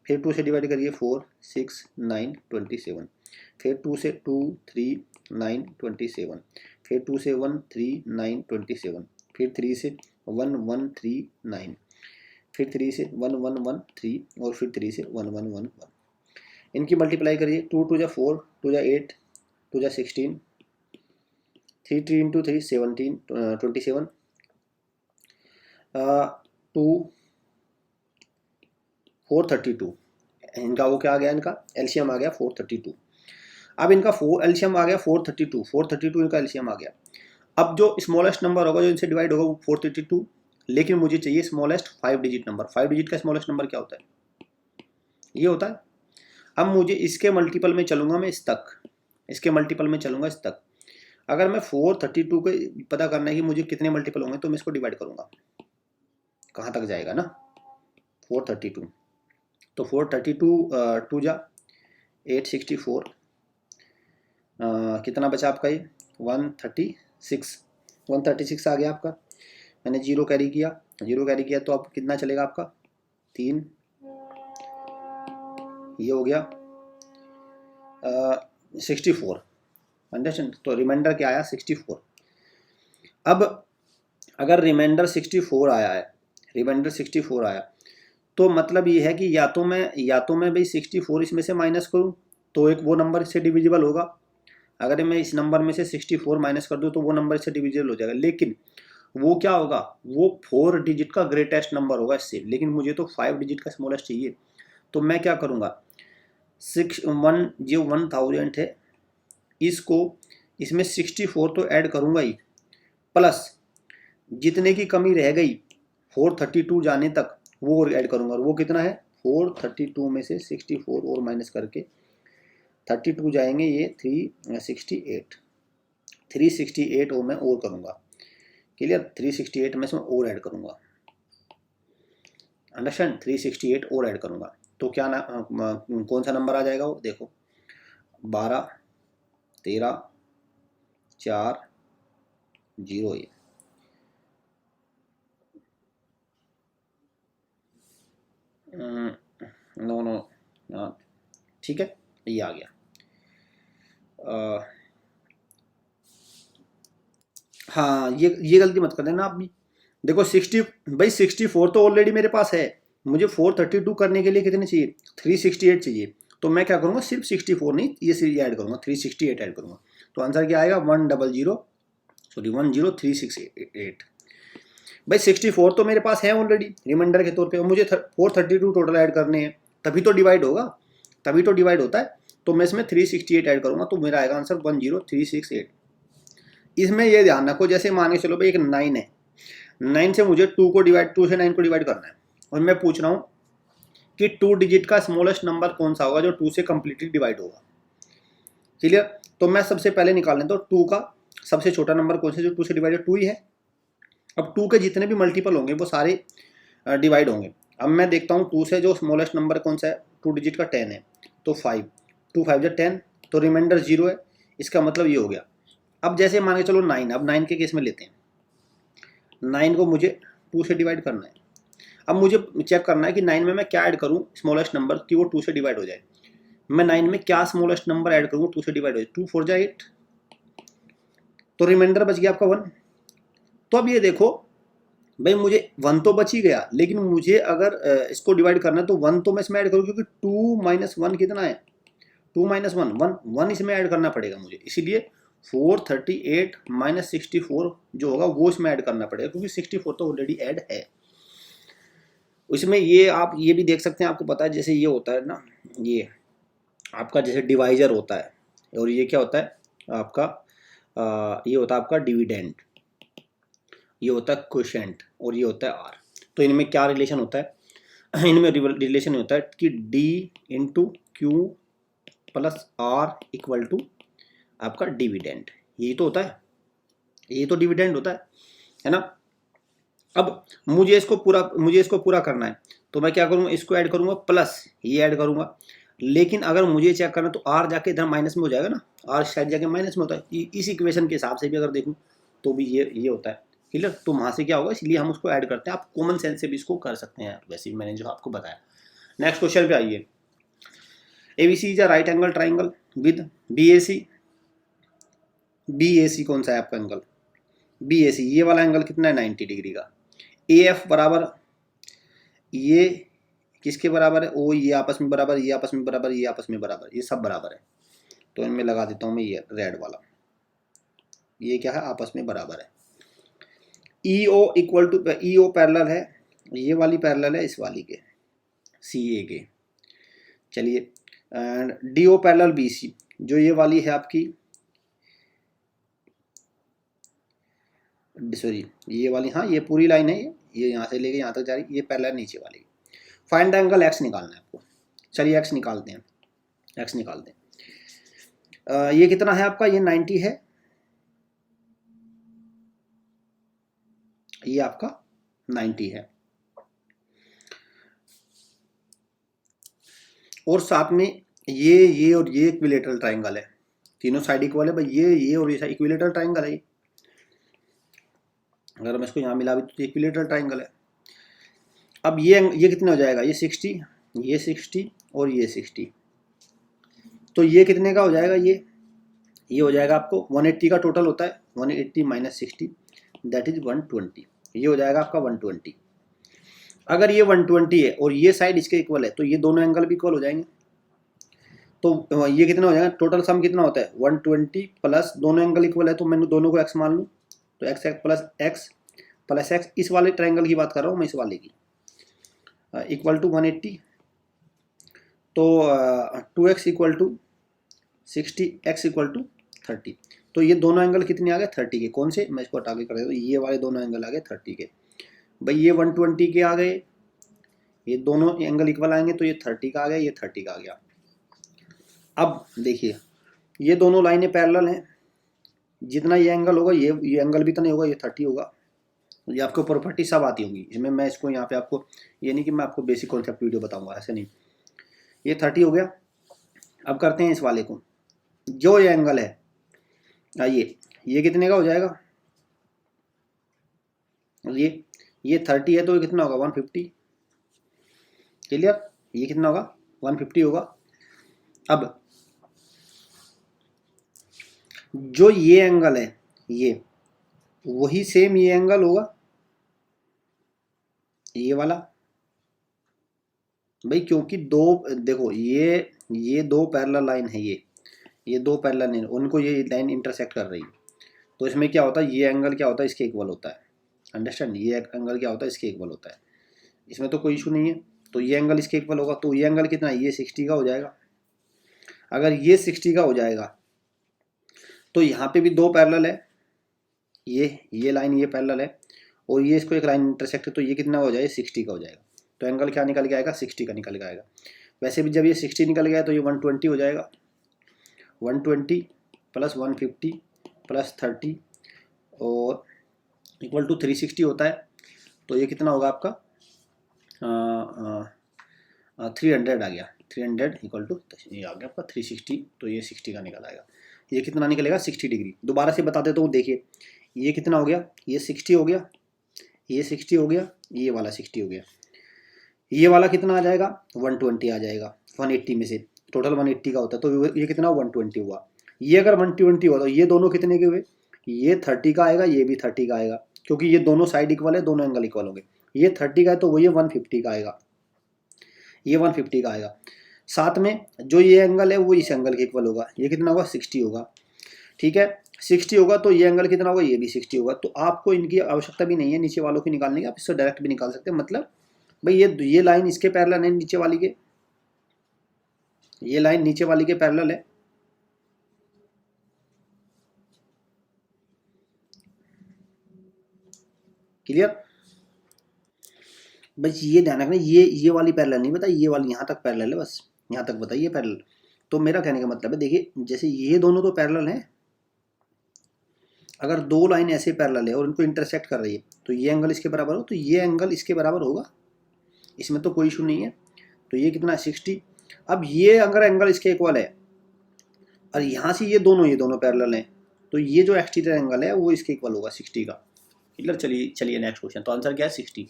फिर 2 से डिवाइड करिए 4, 6, 9, 27। फिर 2 से 2, 3, 9, 27। फिर 2 से 1, 3, 9, 27। फिर 3 से 1, 1, 3, 9। फिर 3 से 1, 1, 1, 3 और फिर 3 से 1, 1, 1, 1। इनकी मल्टीप्लाई करिए, 2 2 जा 4, 2 जा 8, 2 जा 16, 3 3 इंटू 3 17, 27, 2 432। इनका वो क्या आ गया, इनका एलसीएम आ गया 432। अब इनका एलसीएम आ गया 432 इनका एलसीएम आ गया। अब जो स्मॉलेस्ट नंबर होगा जो इनसे डिवाइड होगा वो 432, लेकिन मुझे चाहिए स्मॉलेस्ट 5 डिजिट नंबर। 5 डिजिट का स्मॉलेस्ट नंबर क्या होता है, ये होता है। अब मुझे इसके मल्टीपल में चलूंगा मैं इस तक, इसके मल्टीपल में चलूंगा इस तक। अगर मैं 432 को पता करना है कि मुझे कितने मल्टीपल होंगे, तो मैं इसको डिवाइड करूंगा, कहाँ तक जाएगा ना 432। तो 432 2 जा 864, कितना बचा आपका ये 136 आ गया आपका। मैंने जीरो कैरी किया तो अब कितना चलेगा आपका 3, ये हो गया 64। अंडरस्टैंड। तो रिमाइंडर क्या आया 64। अब अगर रिमाइंडर 64 आया है, रिमाइंडर 64 आया, तो मतलब ये है कि या तो मैं भाई 64 इसमें से माइनस करूँ तो एक वो नंबर इससे डिविजिबल होगा। अगर मैं इस नंबर में से 64 माइनस कर दूँ तो वो नंबर इससे डिविजिबल हो जाएगा। लेकिन वो क्या होगा, वो 4 डिजिट का ग्रेटेस्ट नंबर होगा इससे। लेकिन मुझे तो 5 डिजिट का स्मॉलेस्ट चाहिए। तो मैं क्या करूँगा, 1000 है, इसको इसमें 64 तो ऐड करूँगा ही, प्लस जितने की कमी रह गई 432 जाने तक वो और ऐड करूँगा। और वो कितना है 432 में से 64 और माइनस करके 32 जाएंगे, ये 368 और मैं और करूँगा। क्लियर, 368 में से और ऐड करूँगा। अंडरस्टैंड, 368 और ऐड करूँगा तो क्या ना कौन सा नंबर आ जाएगा वो देखो, 12, 13, 4, 0। ये नो ठीक है, ये आ गया। हाँ, ये गलती मत कर देना आप भी। देखो 60, भाई 64 तो ऑलरेडी मेरे पास है, मुझे 432 करने के लिए कितने चाहिए, 368 चाहिए। तो मैं क्या करूँगा, सिर्फ 64 नहीं, ये ऐड करूँगा, 368 ऐड करूँगा। तो आंसर क्या आएगा, 10368। भाई 64 तो मेरे पास है ऑलरेडी रिमाइंडर के तौर पे, और मुझे 432 टोटल ऐड करने हैं, तभी तो डिवाइड होगा, तभी तो डिवाइड होता है। तो मैं इसमें 368 ऐड करूँगा, तो मेरा आएगा आंसर 10368। इसमें ये ध्यान रखो, जैसे मान के चलो भाई एक 9 है, 9 से मुझे 2 से 9 को डिवाइड करना है, और मैं पूछ रहा हूँ कि 2 डिजिट का स्मॉलेस्ट नंबर कौन सा होगा जो 2 से कम्प्लीटली डिवाइड होगा। क्लियर? तो मैं सबसे पहले निकाल लेता हूँ 2 का सबसे छोटा नंबर कौन सा जो 2 से डिवाइड, 2 ही है। अब 2 के जितने भी मल्टीपल होंगे वो सारे डिवाइड होंगे। अब मैं देखता हूँ 2 से जो स्मॉलेस्ट नंबर कौन सा है, 2 डिजिट का 10 है, तो 5, 2 5 जो 10, तो रिमाइंडर 0 है, इसका मतलब ये हो गया। अब जैसे मान के चलो 9, अब 9 के केस में लेते हैं, 9 को मुझे 2 से डिवाइड करना है। अब मुझे चेक करना है कि 9 में मैं क्या ऐड करूँ स्मॉलेस्ट नंबर कि वो 2 से डिवाइड हो जाए। मैं 9 में क्या स्मॉलेस्ट नंबर ऐड करूँ 2 से डिवाइड हो जाए, 2 4 जा 8, तो रिमाइंडर बच गया आपका 1। तो अब ये देखो भाई मुझे 1 तो बच ही गया, लेकिन मुझे अगर इसको डिवाइड करना है तो 1 तो मैं इसमें ऐड करूँ, क्योंकि 2 - 1 कितना है, 2 - 1 इसमें ऐड करना पड़ेगा मुझे, इसीलिए 438 - 64 जो होगा वो इसमें ऐड करना पड़ेगा, क्योंकि 64 तो ऑलरेडी ऐड है। इसमें ये आप ये भी देख सकते हैं, आपको पता है जैसे ये होता है ना, ये आपका जैसे डिवाइजर होता है, और ये क्या होता है आपका, ये होता है आपका डिविडेंड, ये होता है क्वोशिएंट, और ये होता है आर। तो इनमें क्या रिलेशन होता है, इनमें रिलेशन होता है कि D into Q plus R equal to आपका डिविडेंड, यही तो होता है, यही तो डिविडेंड होता है ना। अब मुझे इसको पूरा करना है, तो मैं क्या करूँगा, इसको ऐड करूँगा प्लस ये ऐड करूँगा। लेकिन अगर मुझे चेक करना तो आर जाके इधर माइनस में हो जाएगा ना, आर शायद जाके माइनस में होता है, इस इक्वेशन के हिसाब से भी अगर देखूँ तो भी ये होता है। क्लियर? तो वहाँ से क्या होगा, इसलिए हम उसको ऐड करते हैं। आप कॉमन सेंस से भी इसको कर सकते हैं, वैसे मैंने जो आपको बताया। नेक्स्ट क्वेश्चन पे आइए। ABC is a right angle triangle with BAC. BAC कौन सा है आपका एंगल, बीएसी ये वाला एंगल कितना है, 90 डिग्री का। एएफ बराबर ये किसके बराबर है, ओ ये आपस में बराबर, ये आपस में बराबर, ये आपस में बराबर, ये सब बराबर है। तो इनमें लगा देता हूँ मैं ये रेड वाला, ये क्या है आपस में बराबर है। EO equal to, EO parallel है, ये वाली पैरेलल है इस वाली के, सी ए के। चलिए, एंड डीओ पैरेलल बीसी, जो ये वाली है आपकी, सॉरी ये वाली, हाँ ये पूरी लाइन है, ये यहाँ से लेके यहाँ तक जा रही, ये पैरेलल नीचे वाली। फाइंड एंगल एक्स निकालना है आपको। चलिए एक्स निकालते हैं, एक्स निकालते हैं। ये कितना है आपका, ये 90 है, ये आपका 90 है, और साथ में ये और ये इक्विलेटरल ट्राइंगल है, तीनों साइड इक्वल है भाई, ये और ये इक्विलेटरल ट्राइंगल है। अगर मैं इसको यहाँ मिला भी तो इक्विलेटरल ट्राइंगल है। अब ये कितने हो जाएगा, ये 60, ये 60 और ये 60, तो ये कितने का हो जाएगा, ये हो जाएगा आपको 180 का टोटल होता है, 180 - 60 दैट इज 120, ये हो जाएगा आपका 120। अगर ये 120 है और ये साइड इसके इक्वल है, तो ये दोनों एंगल भी इक्वल हो जाएंगे। तो ये कितना हो जाएगा, टोटल सम कितना होता है 120 प्लस दोनों एंगल इक्वल है, तो मैंने दोनों को एक्स मान लूँ, तो एक्स प्लस एक्स, इस वाले ट्राइंगल की बात कर रहा हूँ मैं, इस वाले की, इक्वल टू 180, तो 2x equal to 60, x equal to 30। तो ये दोनों एंगल कितने आ गए, 30 के। कौन से, मैं इसको हटा के कर देता हूँ, ये वाले दोनों एंगल आ गए 30 के। भाई ये 120 के आ गए, ये दोनों एंगल इक्वल आएंगे, तो ये 30 का आ गया, ये 30 का आ गया। अब देखिए ये दोनों लाइनें पैरेलल हैं, जितना ये एंगल होगा ये एंगल भी तो नहीं होगा, ये 30 होगा। ये आपको प्रॉपर्टी सब आती होंगी इसमें, मैं इसको यहाँ पे आपको, ये नहीं कि मैं आपको बेसिक कॉन्सेप्ट वीडियो बताऊंगा, ऐसे नहीं। ये 30 हो गया। अब करते हैं इस वाले को, जो ये एंगल है, ये कितने का हो जाएगा, ये 30 है, तो ये कितना होगा 150। क्लियर? ये कितना होगा 150 होगा। अब जो ये एंगल है, ये वही सेम ये एंगल होगा, ये वाला भाई, क्योंकि दो, देखो ये दो पैरेलल लाइन है, ये दो पैरेलल लाइन, उनको ये लाइन इंटरसेक्ट कर रही है, तो इसमें क्या होता है, ये एंगल क्या होता है, इसके इक्वल होता है। अंडरस्टैंड, ये एंगल क्या होता है, इसके इक्वल होता है। इसमें तो कोई इशू नहीं है, तो ये एंगल इसके इक्वल होगा, तो ये एंगल कितना है, ये 60 का हो जाएगा। अगर ये 60 का हो जाएगा तो यहाँ पे भी दो पैरेलल है, ये लाइन, ये पैरेलल है, और ये इसको एक लाइन इंटरसेक्ट है, तो ये कितना हो जाएगा, 60 का हो जाएगा। तो एंगल क्या निकल के आएगा, 60 का निकल के आएगा। वैसे भी जब ये 60 निकल गया तो ये 120 हो जाएगा, 120 प्लस 150 प्लस 30 और इक्वल टू 360 होता है। तो ये कितना होगा आपका, 300 आ गया, 300 इक्वल टू ये आ गया आपका 360, तो ये 60 का निकल आएगा। ये कितना निकलेगा, 60 डिग्री। दोबारा से बता देता हूँ, देखिए ये कितना हो गया, ये 60 हो गया, ये 60 हो गया, ये वाला 60 हो गया, ये वाला कितना आ जाएगा, 120 आ जाएगा 180 में से, टोटल 180 का होता है, तो ये कितना 120 हुआ। ये अगर 120 हुआ तो ये दोनों कितने के हुए, ये 30 का आएगा, ये भी 30 का आएगा, क्योंकि ये दोनों साइड इक्वल है, दोनों एंगल इक्वल होंगे। ये 30 का है तो वो ये 150 का आएगा, ये 150 का आएगा। साथ में जो ये एंगल है वो इस एंगल के इक्वल होगा, ये कितना होगा, 60 होगा। ठीक है, 60 होगा तो ये एंगल कितना होगा, ये भी 60 होगा। तो आपको इनकी आवश्यकता भी नहीं है नीचे वालों की निकालने की, आप इससे डायरेक्ट भी निकाल सकते हैं। मतलब भाई ये लाइन इसके पैरेलल है, नीचे वाली के, ये लाइन नीचे वाली के पैरेलल है। क्लियर, बस ये ध्यान रखना, ये वाली पैरेलल नहीं बताई, ये वाली यहाँ तक पैरेलल है, बस यहाँ तक बताइए पैरेलल। तो मेरा कहने का मतलब है, देखिए जैसे ये दोनों तो पैरेलल हैं, अगर दो लाइन ऐसे पैरेलल है और इनको इंटरसेक्ट कर रही है तो ये एंगल इसके बराबर हो, तो ये एंगल इसके बराबर होगा, इसमें तो कोई इशू नहीं है। तो ये कितना है, 60। अब ये अगर एंगल इसके इक्वल है और यहाँ से ये दोनों पैरेलल हैं, तो ये जो एक्सटीरियर एंगल है वो इसके इक्वल होगा 60 का। क्लियर, चलिए नेक्स्ट क्वेश्चन। तो आंसर क्या है, 60।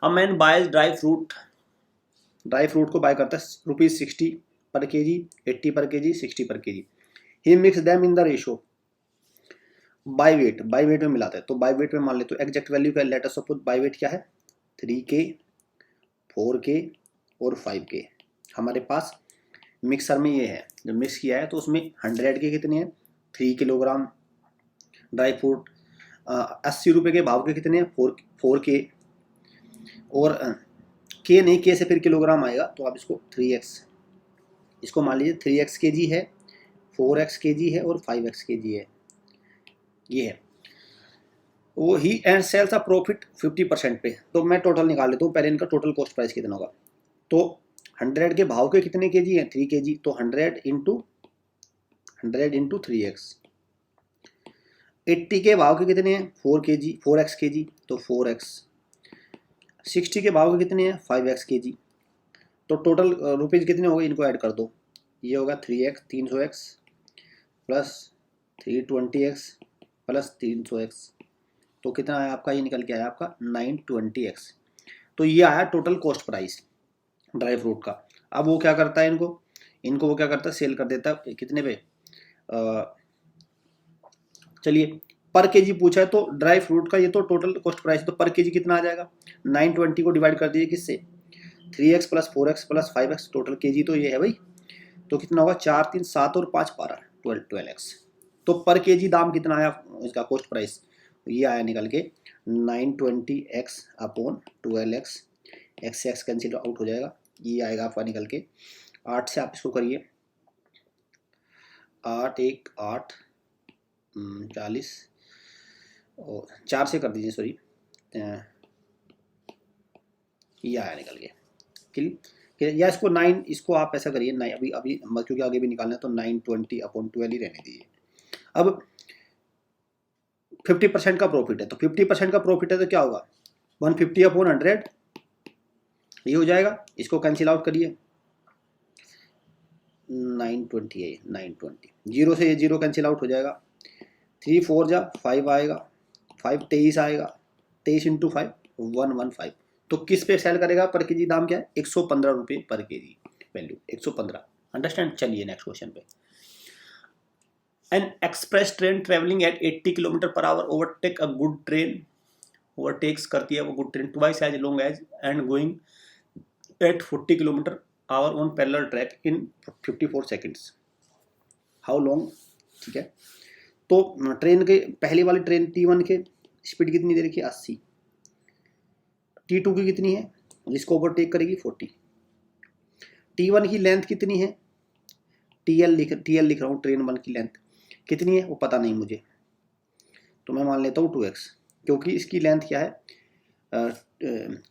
अब मैन बाय ड्राई फ्रूट को बाय करता है ₹60 पर के जी, 80 पर K ji, 60 per K G. He mix them in the ratio by weight में मिलाता है। तो बाय वेट में मान ले, तो एग्जैक्ट वैल्यू का let us suppose by weight क्या है, 3K 4K और 5K। हमारे पास मिक्सर में ये है, जब मिक्स किया है तो उसमें 100 के कितने हैं, 3 किलोग्राम ड्राई फ्रूट, 80 रुपये के भाव के कितने हैं, 4K, और के नहीं, के से फिर किलोग्राम आएगा, तो आप इसको 3x, इसको मान लीजिए 3x kg है, 4x kg है और 5x kg है, ये है वो। ही एंड सेल्स अ प्रॉफिट 50% पे। तो मैं टोटल निकाल लेता हूँ पहले, इनका टोटल कॉस्ट प्राइस कितना होगा। तो 100 के भाव के कितने केजी हैं, 3 kg, तो 100 इंटू 3x। 80 के भाव के कितने हैं, 4x kg, तो 4x। 60 के भाव के कितने हैं, 5x kg। तो टोटल रुपीज़ कितने हो गए, इनको ऐड कर दो, ये होगा 3x 300x plus 320x plus 300x, तो कितना आया आपका, ये निकल के आया आपका 920x। तो ये आया total cost price dry fruit का। अब वो क्या करता है, इनको वो क्या करता है, सेल कर देता है कितने पे, चलिए पर केजी पूछा है, तो ड्राई फ्रूट का ये तो टोटल कॉस्ट प्राइस, तो पर केजी कितना आ जाएगा, 920 को डिवाइड कर दीजिए किससे, 3x plus 4x plus 5x, total KG तो ये है भाई। तो कितना होगा, 4 3 7 और 5 12 12x। तो पर केजी दाम कितना आया इसका कॉस्ट प्राइस, ये आया निकल के 920x अपॉन 12x, x से x कैंसिल आउट हो जाएगा, ये आएगा आपका निकल के 8 से आप इसको करिए, 8 1 8 40 और 4 से कर दीजिए, सॉरी, ये आया निकल के। या इसको 9, इसको आप ऐसा करिए 9, अभी क्योंकि आगे भी निकालना है, तो 920 अपॉन 12 ही रहने दीजिए। अब 50% का प्रॉफिट है, तो 50% का प्रॉफिट है तो क्या होगा, 150 अपॉन 100, ये हो जाएगा, इसको कैंसिल आउट करिए, 920 है, 920, 0 से ये 0 कैंसिल आउट हो जाएगा, 3 4 जा 5 आएगा, 5 23 आएगा, 23 इंटू 5 115। तो किस पे सेल करेगा, पर केजी दाम क्या है, 115 रुपये पर केजी वैल्यू, 115। अंडरस्टैंड, चलिए नेक्स्ट क्वेश्चन पे। An express train travelling at 80 km/h overtake a good train overtakes करती है वो good train twice as long as and going at 40 kilometre hour on parallel track in 54 seconds. How long, ठीक है। तो train के पहली वाली ट्रेन T1 के स्पीड कितनी दे रखी है 80, T2 की कितनी है जिसको ओवरटेक करेगी 40, T1 की लेंथ कितनी है, TL लिख रहा हूँ, ट्रेन 1 की लेंथ कितनी है वो पता नहीं मुझे, तो मैं मान लेता हूँ 2x, क्योंकि इसकी लेंथ क्या है,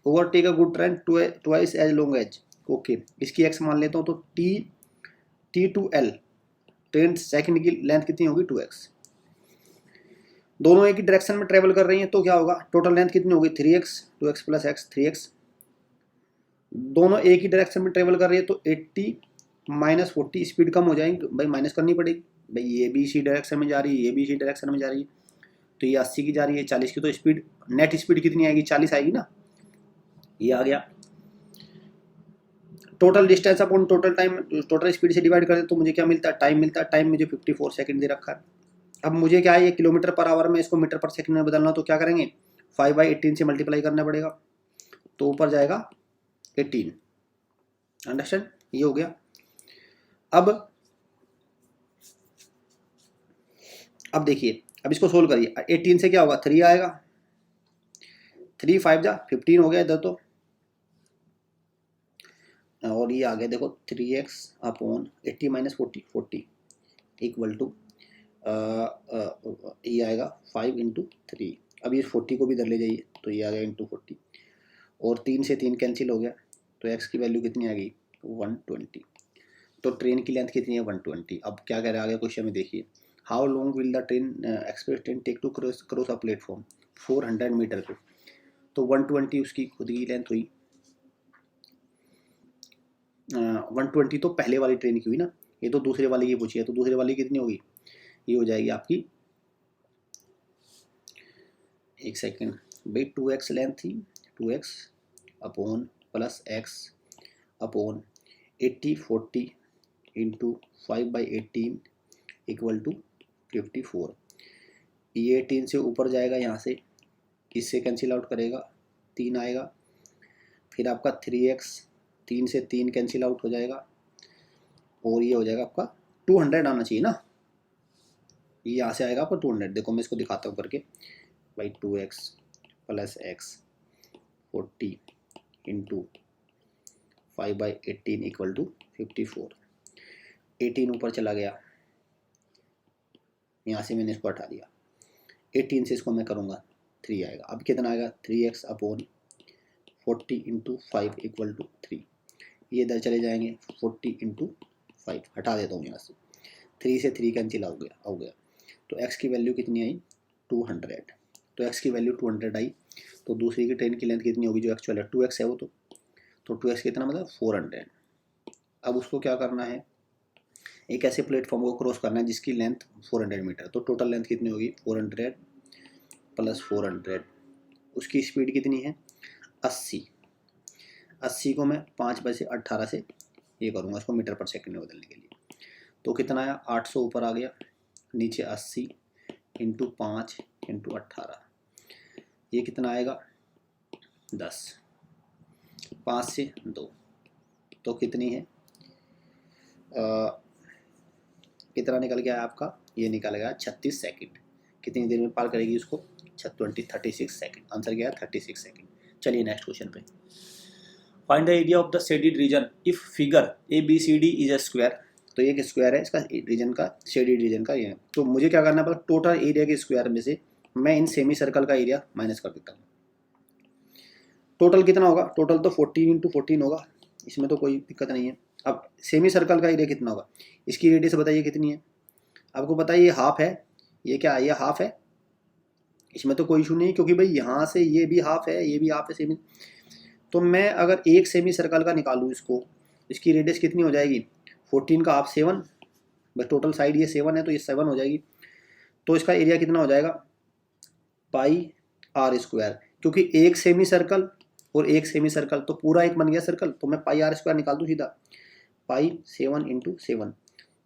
overtake a good train twice as long as, okay इसकी x मान लेता हूँ, तो T2L ट्रेन सेकंड की लेंथ कितनी होगी 2x। दोनों एक ही डायरेक्शन में ट्रेवल कर रही हैं तो क्या होगा, टोटल लेंथ कितनी होगी 3x, 2x plus x 3x। दोनों एक ही डायरेक्शन में ट्रेवल कर रही है तो 80 माइनस 40 स्पीड कम हो जाएंगे, भाई माइनस करनी पड़ेगी, भाई ये भी इसी डायरेक्शन में जा रही है, ये भी इसी डायरेक्शन में जा रही है, तो ये 80 की जा रही है, 40 की, तो स्पीड नेट स्पीड कितनी आएगी 40 आएगी ना, ये आ गया। Total distance upon total time, total speed से डिवाइड कर दे तो मुझे क्या मिलता है, टाइम मिलता है, टाइम मुझे 54 सेकंड दे रखा है। अब मुझे क्या है, ये किलोमीटर पर आवर में इसको मीटर पर सेकंड में बदलना, तो क्या करेंगे 5/18 से मल्टीप्लाई करना पड़ेगा, तो ऊपर जाएगा 18, अंडरस्टैंड, ये हो गया। अब देखिए, अब इसको सोल्व करिए, 18 से क्या होगा 3 आएगा, 3 5 जा 15 हो गया इधर तो, और ये आ गया देखो 3x upon 80 minus 40 equal to ये आएगा 5 इंटू 3। अब ये 40 को भी इधर ले जाइए तो ये आ गया इंटू 40, और 3 से 3 कैंसिल हो गया, तो x की वैल्यू कितनी आ गई 120। तो ट्रेन की लेंथ कितनी है 120। अब क्या कह रहा है आगे क्वेश्चन में देखिए, how long will the train express train take to cross a platform 400 metre पे, तो 120 उसकी खुद की लेंथ हुई, 120 तो पहले वाली ट्रेन की हुई ना, ये तो दूसरे वाली की पूछी है, तो दूसरे वाली कितनी होगी, ये हो जाएगी आपकी, एक सेकेंड भाई 2x लेंथ थी, 2x upon plus x upon 80 40 into 5/18 equal to 54। ये 18 से ऊपर जाएगा, यहाँ से इससे कैंसिल आउट करेगा 3 आएगा, फिर आपका 3x 3 से 3 कैंसिल आउट हो जाएगा, और ये हो जाएगा आपका 200 आना चाहिए ना, ये यहाँ से आएगा आपका 200। देखो मैं इसको दिखाता हूँ करके, भाई 2x plus x 40 into 5/18 equal to 54। 18 ऊपर चला गया, यहाँ से मैंने इसको हटा दिया, 18 से इसको मैं करूँगा 3 आएगा। अब कितना आएगा 3x upon 40 into 5 equal to 3, ये इधर चले जाएंगे 40 इंटू 5 हटा देता हूँ यहाँ से, 3 से 3 कैंसिल हो गया, तो x की वैल्यू कितनी आई 200। तो x की वैल्यू 200 आई, तो दूसरी की ट्रेन की लेंथ कितनी होगी जो एक्चुअल है 2x है वो, तो 2x कितना मतलब 400। अब उसको क्या करना है, एक ऐसे प्लेटफॉर्म को क्रॉस करना है जिसकी लेंथ 400 मीटर, तो टोटल लेंथ कितनी होगी 400 प्लस 400, उसकी स्पीड कितनी है 80 को मैं 5/18 से ये करूँगा, इसको मीटर पर सेकंड में बदलने के लिए, तो कितना आया 800 ऊपर आ गया, नीचे 80 इंटू 5 इंटू 18, ये कितना आएगा 10, 5 से 2, तो कितनी है कितना निकल गया आपका, ये निकल गया 36 सेकंड। कितनी देर में पार करेगी उसको 36 सेकंड, आंसर क्या है 36 सेकंड। चलिए नेक्स्ट क्वेश्चन पे, find the area of the shaded region if figure ABCD is a square. तो ये एक स्क्वायर है, इसका रीजन का शेडेड रीजन का ये है, तो मुझे क्या करना पड़ेगा, टोटल एरिया के स्क्वायर में से मैं इन सेमी सर्कल का एरिया माइनस कर देता हूँ। टोटल कितना होगा, टोटल तो 14 इंटू 14 होगा, इसमें तो कोई दिक्कत नहीं है। अब सेमी सर्कल का एरिया कितना होगा, इसकी रेडियस बताइए कितनी है, आपको पता है ये हाफ है, ये क्या है ये हाफ है, इसमें तो कोई इशू नहीं, क्योंकि भाई यहाँ से ये भी हाफ है ये भी हाफ है सेमी, तो मैं अगर एक सेमी सर्कल का निकालूँ इसको, इसकी रेडियस कितनी हो जाएगी 14 का हाफ 7, बस टोटल साइड ये 7 है तो ये 7 हो जाएगी, तो इसका एरिया कितना हो जाएगा πr², क्योंकि एक सेमी सर्कल और एक सेमी सर्कल तो पूरा एक बन गया सर्कल, तो मैं πr² निकाल दूँ सीधा, पाई 7 इंटू 7,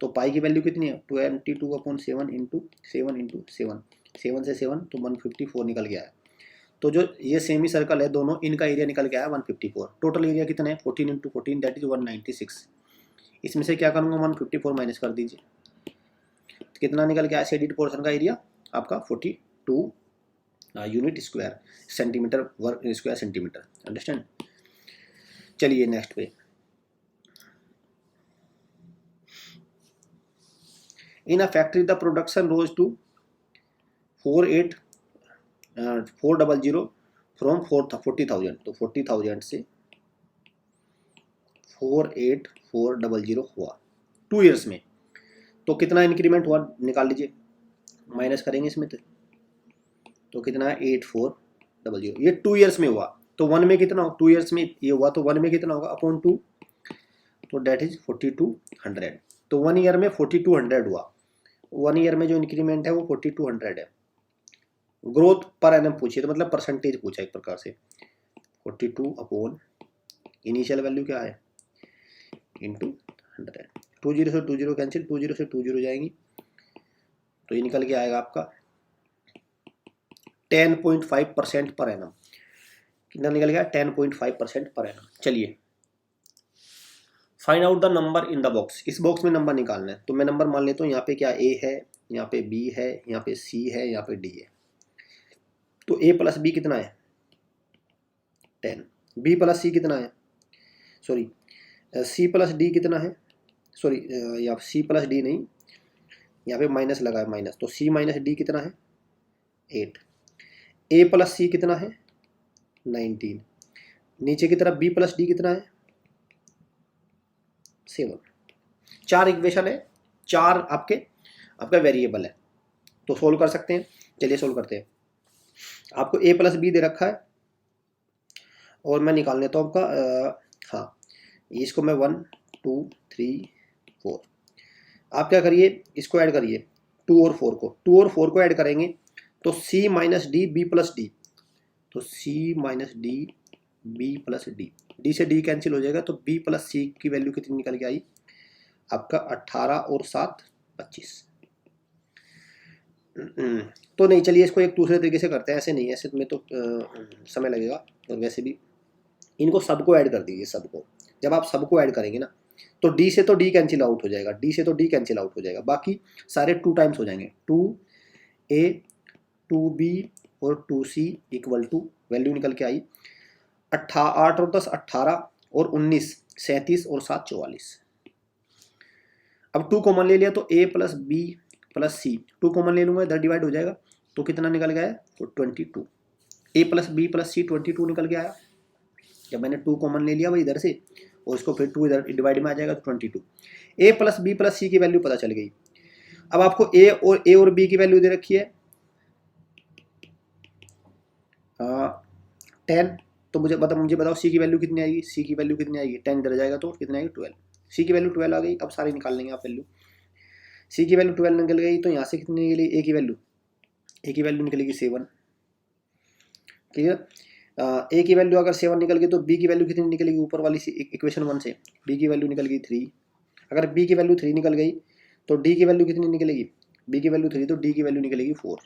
तो पाई की वैल्यू कितनी है 22/7 इंटू 7 इंटू 7 से 7 तो 154 निकल गया है, तो जो ये सेमी सर्कल है दोनों, इनका एरिया निकल के आया 154। टोटल एरिया कितना है 14 इंटू 14 दैट इज 196। इसमें से क्या करूँगा 154 माइनस कर दीजिए, तो कितना निकल के आया शेडेड पोर्शन का एरिया आपका 42 यूनिट स्क्वायर सेंटीमीटर वर्ग स्क्वायर सेंटीमीटर। अंडरस्टैंड। चलिए नेक्स्ट पे, in a factory the production rose to 400 from 40,000। तो 40,000 से 48400 हुआ 2 ईयर्स में। तो कितना इंक्रीमेंट हुआ निकाल लीजिए, माइनस करेंगे इसमें तो कितना है 8400। ये 2 ईयर्स में हुआ, तो 1 में कितना हो, 2 ईयर्स में ये हुआ तो 1 में कितना होगा अपॉन 2, तो डेट इज 4200। तो 1 ईयर में 4200 हुआ। 1 ईयर में जो इंक्रीमेंट है वो 4200 है। ग्रोथ पर एनम पूछिए तो मतलब परसेंटेज पूछा एक प्रकार से। 42 अपॉन इनिशियल वैल्यू क्या है इंटू 100। 20 से 20 कैंसिल, 20 से 20 जाएंगी, तो ये निकल के आएगा आपका 10.5% पर एनम। कितना निकल गया 10.5% पर एनम। चलिए find out the number in the box. इस बॉक्स में नंबर निकालना है, तो मैं नंबर मान लेता हूँ यहाँ पे क्या ए है, यहाँ पे बी है, यहाँ पे सी है, यहाँ पे डी है। तो ए प्लस बी कितना है 10, बी प्लस सी कितना है, सॉरी सी प्लस डी कितना है, सॉरी यहाँ सी प्लस डी नहीं, यहाँ पे माइनस लगा है माइनस, तो सी माइनस डी कितना है 8। ए प्लस सी कितना है 19। नीचे की तरफ बी प्लस डी कितना है 7। 4 इक्वेशन है, 4 आपका वेरिएबल है, तो सोल्व कर सकते हैं। चलिए सोल्व करते हैं। आपको ए प्लस बी दे रखा है और मैं निकाल लेता हूँ आपका हाँ, इसको मैं 1 2 3 4। आप क्या करिए, इसको ऐड करिए 2 और 4 को, 2 और 4 को ऐड करेंगे तो C minus D B plus D, तो C minus D B plus D, D से डी कैंसिल हो जाएगा, तो बी प्लस सी की वैल्यू कितनी निकल के आई आपका 18 और 7 25। तो नहीं, चलिए इसको एक दूसरे तरीके से करते हैं, ऐसे नहीं, ऐसे में तो समय लगेगा, और वैसे भी इनको सबको ऐड कर दीजिए। सबको जब आप सबको ऐड करेंगे ना, तो डी से तो डी कैंसिल आउट हो जाएगा, डी से तो डी कैंसिल आउट हो जाएगा, बाकी सारे 2 टाइम्स हो जाएंगे। 2a 2b और 2c इक्वल टू वैल्यू निकल के आई 8 और 10 18 और 19 37 और 7 44। अब 2 कॉमन ले लिया तो a plus B plus C, 2 common ले लूंगा इधर डिवाइड हो जाएगा, तो कितना निकल गया तो 22। a प्लस बी प्लस सी 22 निकल के आया। जब मैंने 2 कॉमन ले लिया भाई इधर से, और इसको फिर 2 इधर डिवाइड में आ जाएगा तो 22। a प्लस बी प्लस सी की वैल्यू पता चल गई। अब आपको a और b की वैल्यू दे रखी है 10, तो मुझे बताओ c की वैल्यू कितनी आएगी, c की वैल्यू कितनी आएगी 10 इधर जाएगा तो कितनी आएगी 12। c की वैल्यू 12 आ गई। अब सारी निकाल लेंगे आप वैल्यू। c की वैल्यू 12 निकल गई, तो यहाँ से कितनी निकली a की वैल्यू निकलेगी 7। क्लियर। a की वैल्यू अगर 7 निकल गई तो b की वैल्यू कितनी निकलेगी, ऊपर वाली इक्वेशन 1 से b की वैल्यू निकल गई 3। अगर b की वैल्यू 3 निकल गई तो d की वैल्यू कितनी निकलेगी, b की वैल्यू 3 तो d की वैल्यू निकलेगी 4।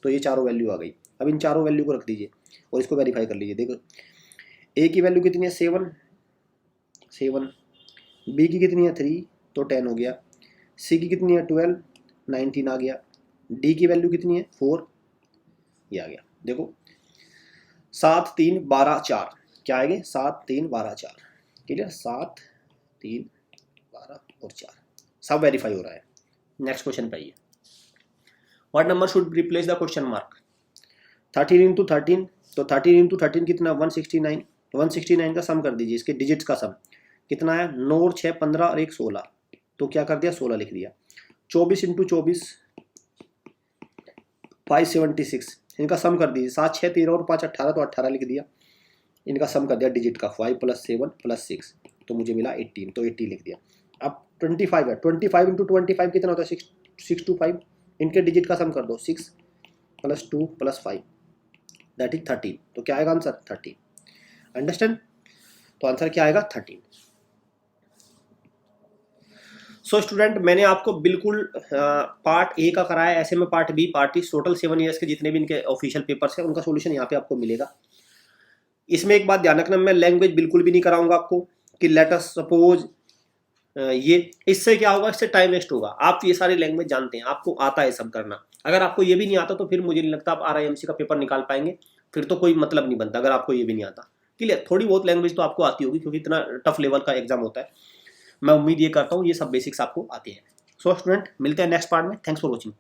तो ये चारों वैल्यू आ गई। अब इन चारों वैल्यू को रख दीजिए और इसको वेरीफाई कर लीजिए। देखो a की वैल्यू कितनी है 7, b की कितनी है 3 तो 10 हो गया, c की कितनी है 12 19 आ गया, d की वैल्यू कितनी है 4 ये आ गया। देखो 7 3 12 4 क्या आएंगे 7 3 12 4। क्लियर। 7 3 12 और 4 सब वेरीफाई हो रहा है। नेक्स्ट क्वेश्चन पे आइए। What number should replace the question mark. 13 into 13, तो 13 इंटू 13 कितना 169। 169 का सम कर दीजिए, इसके डिजिट्स का सम कितना है 9 और 6 15 और 1 16, तो क्या कर दिया 16 लिख दिया। 24 इंटू 24 576, इनका सम कर दीजिए। 7 6 13 और 5 18, तो 18 लिख दिया। इनका सम कर दिया डिजिट का 5 + 7 + 6, तो मुझे मिला 18, तो 80 लिख दिया। अब 25 है, 25 इंटू 25 कितना होता है 625, इनके डिजिट का सम कर दो 6 + 2 + 5 दैट इज 13, तो क्या आएगा आंसर 13। अंडरस्टैंड। तो आंसर क्या आएगा 13। सो स्टूडेंट, मैंने आपको बिल्कुल पार्ट ए का कराया, ऐसे में part B, part T, total 7 years के जितने भी इनके ऑफिशियल पेपर्स हैं उनका सोल्यूशन यहाँ पे आपको मिलेगा। इसमें एक बात ध्यान रखना, मैं लैंग्वेज बिल्कुल भी नहीं कराऊंगा आपको कि लेट अस सपोज ये, इससे क्या होगा, इससे टाइम वेस्ट होगा। आप ये सारी लैंग्वेज जानते हैं, आपको आता है सब करना। अगर आपको ये भी नहीं आता तो फिर मुझे नहीं लगता आप RIMC का पेपर निकाल पाएंगे, फिर तो कोई मतलब नहीं बनता अगर आपको ये भी नहीं आता। क्लियर? थोड़ी बहुत लैंग्वेज तो आपको आती होगी क्योंकि इतना टफ लेवल का एग्जाम होता है। मैं उम्मीद ये करता हूँ ये सब बेसिक्स आपको आते हैं। सो स्टूडेंट, मिलते हैं नेक्स्ट पार्ट में। Thanks for watching.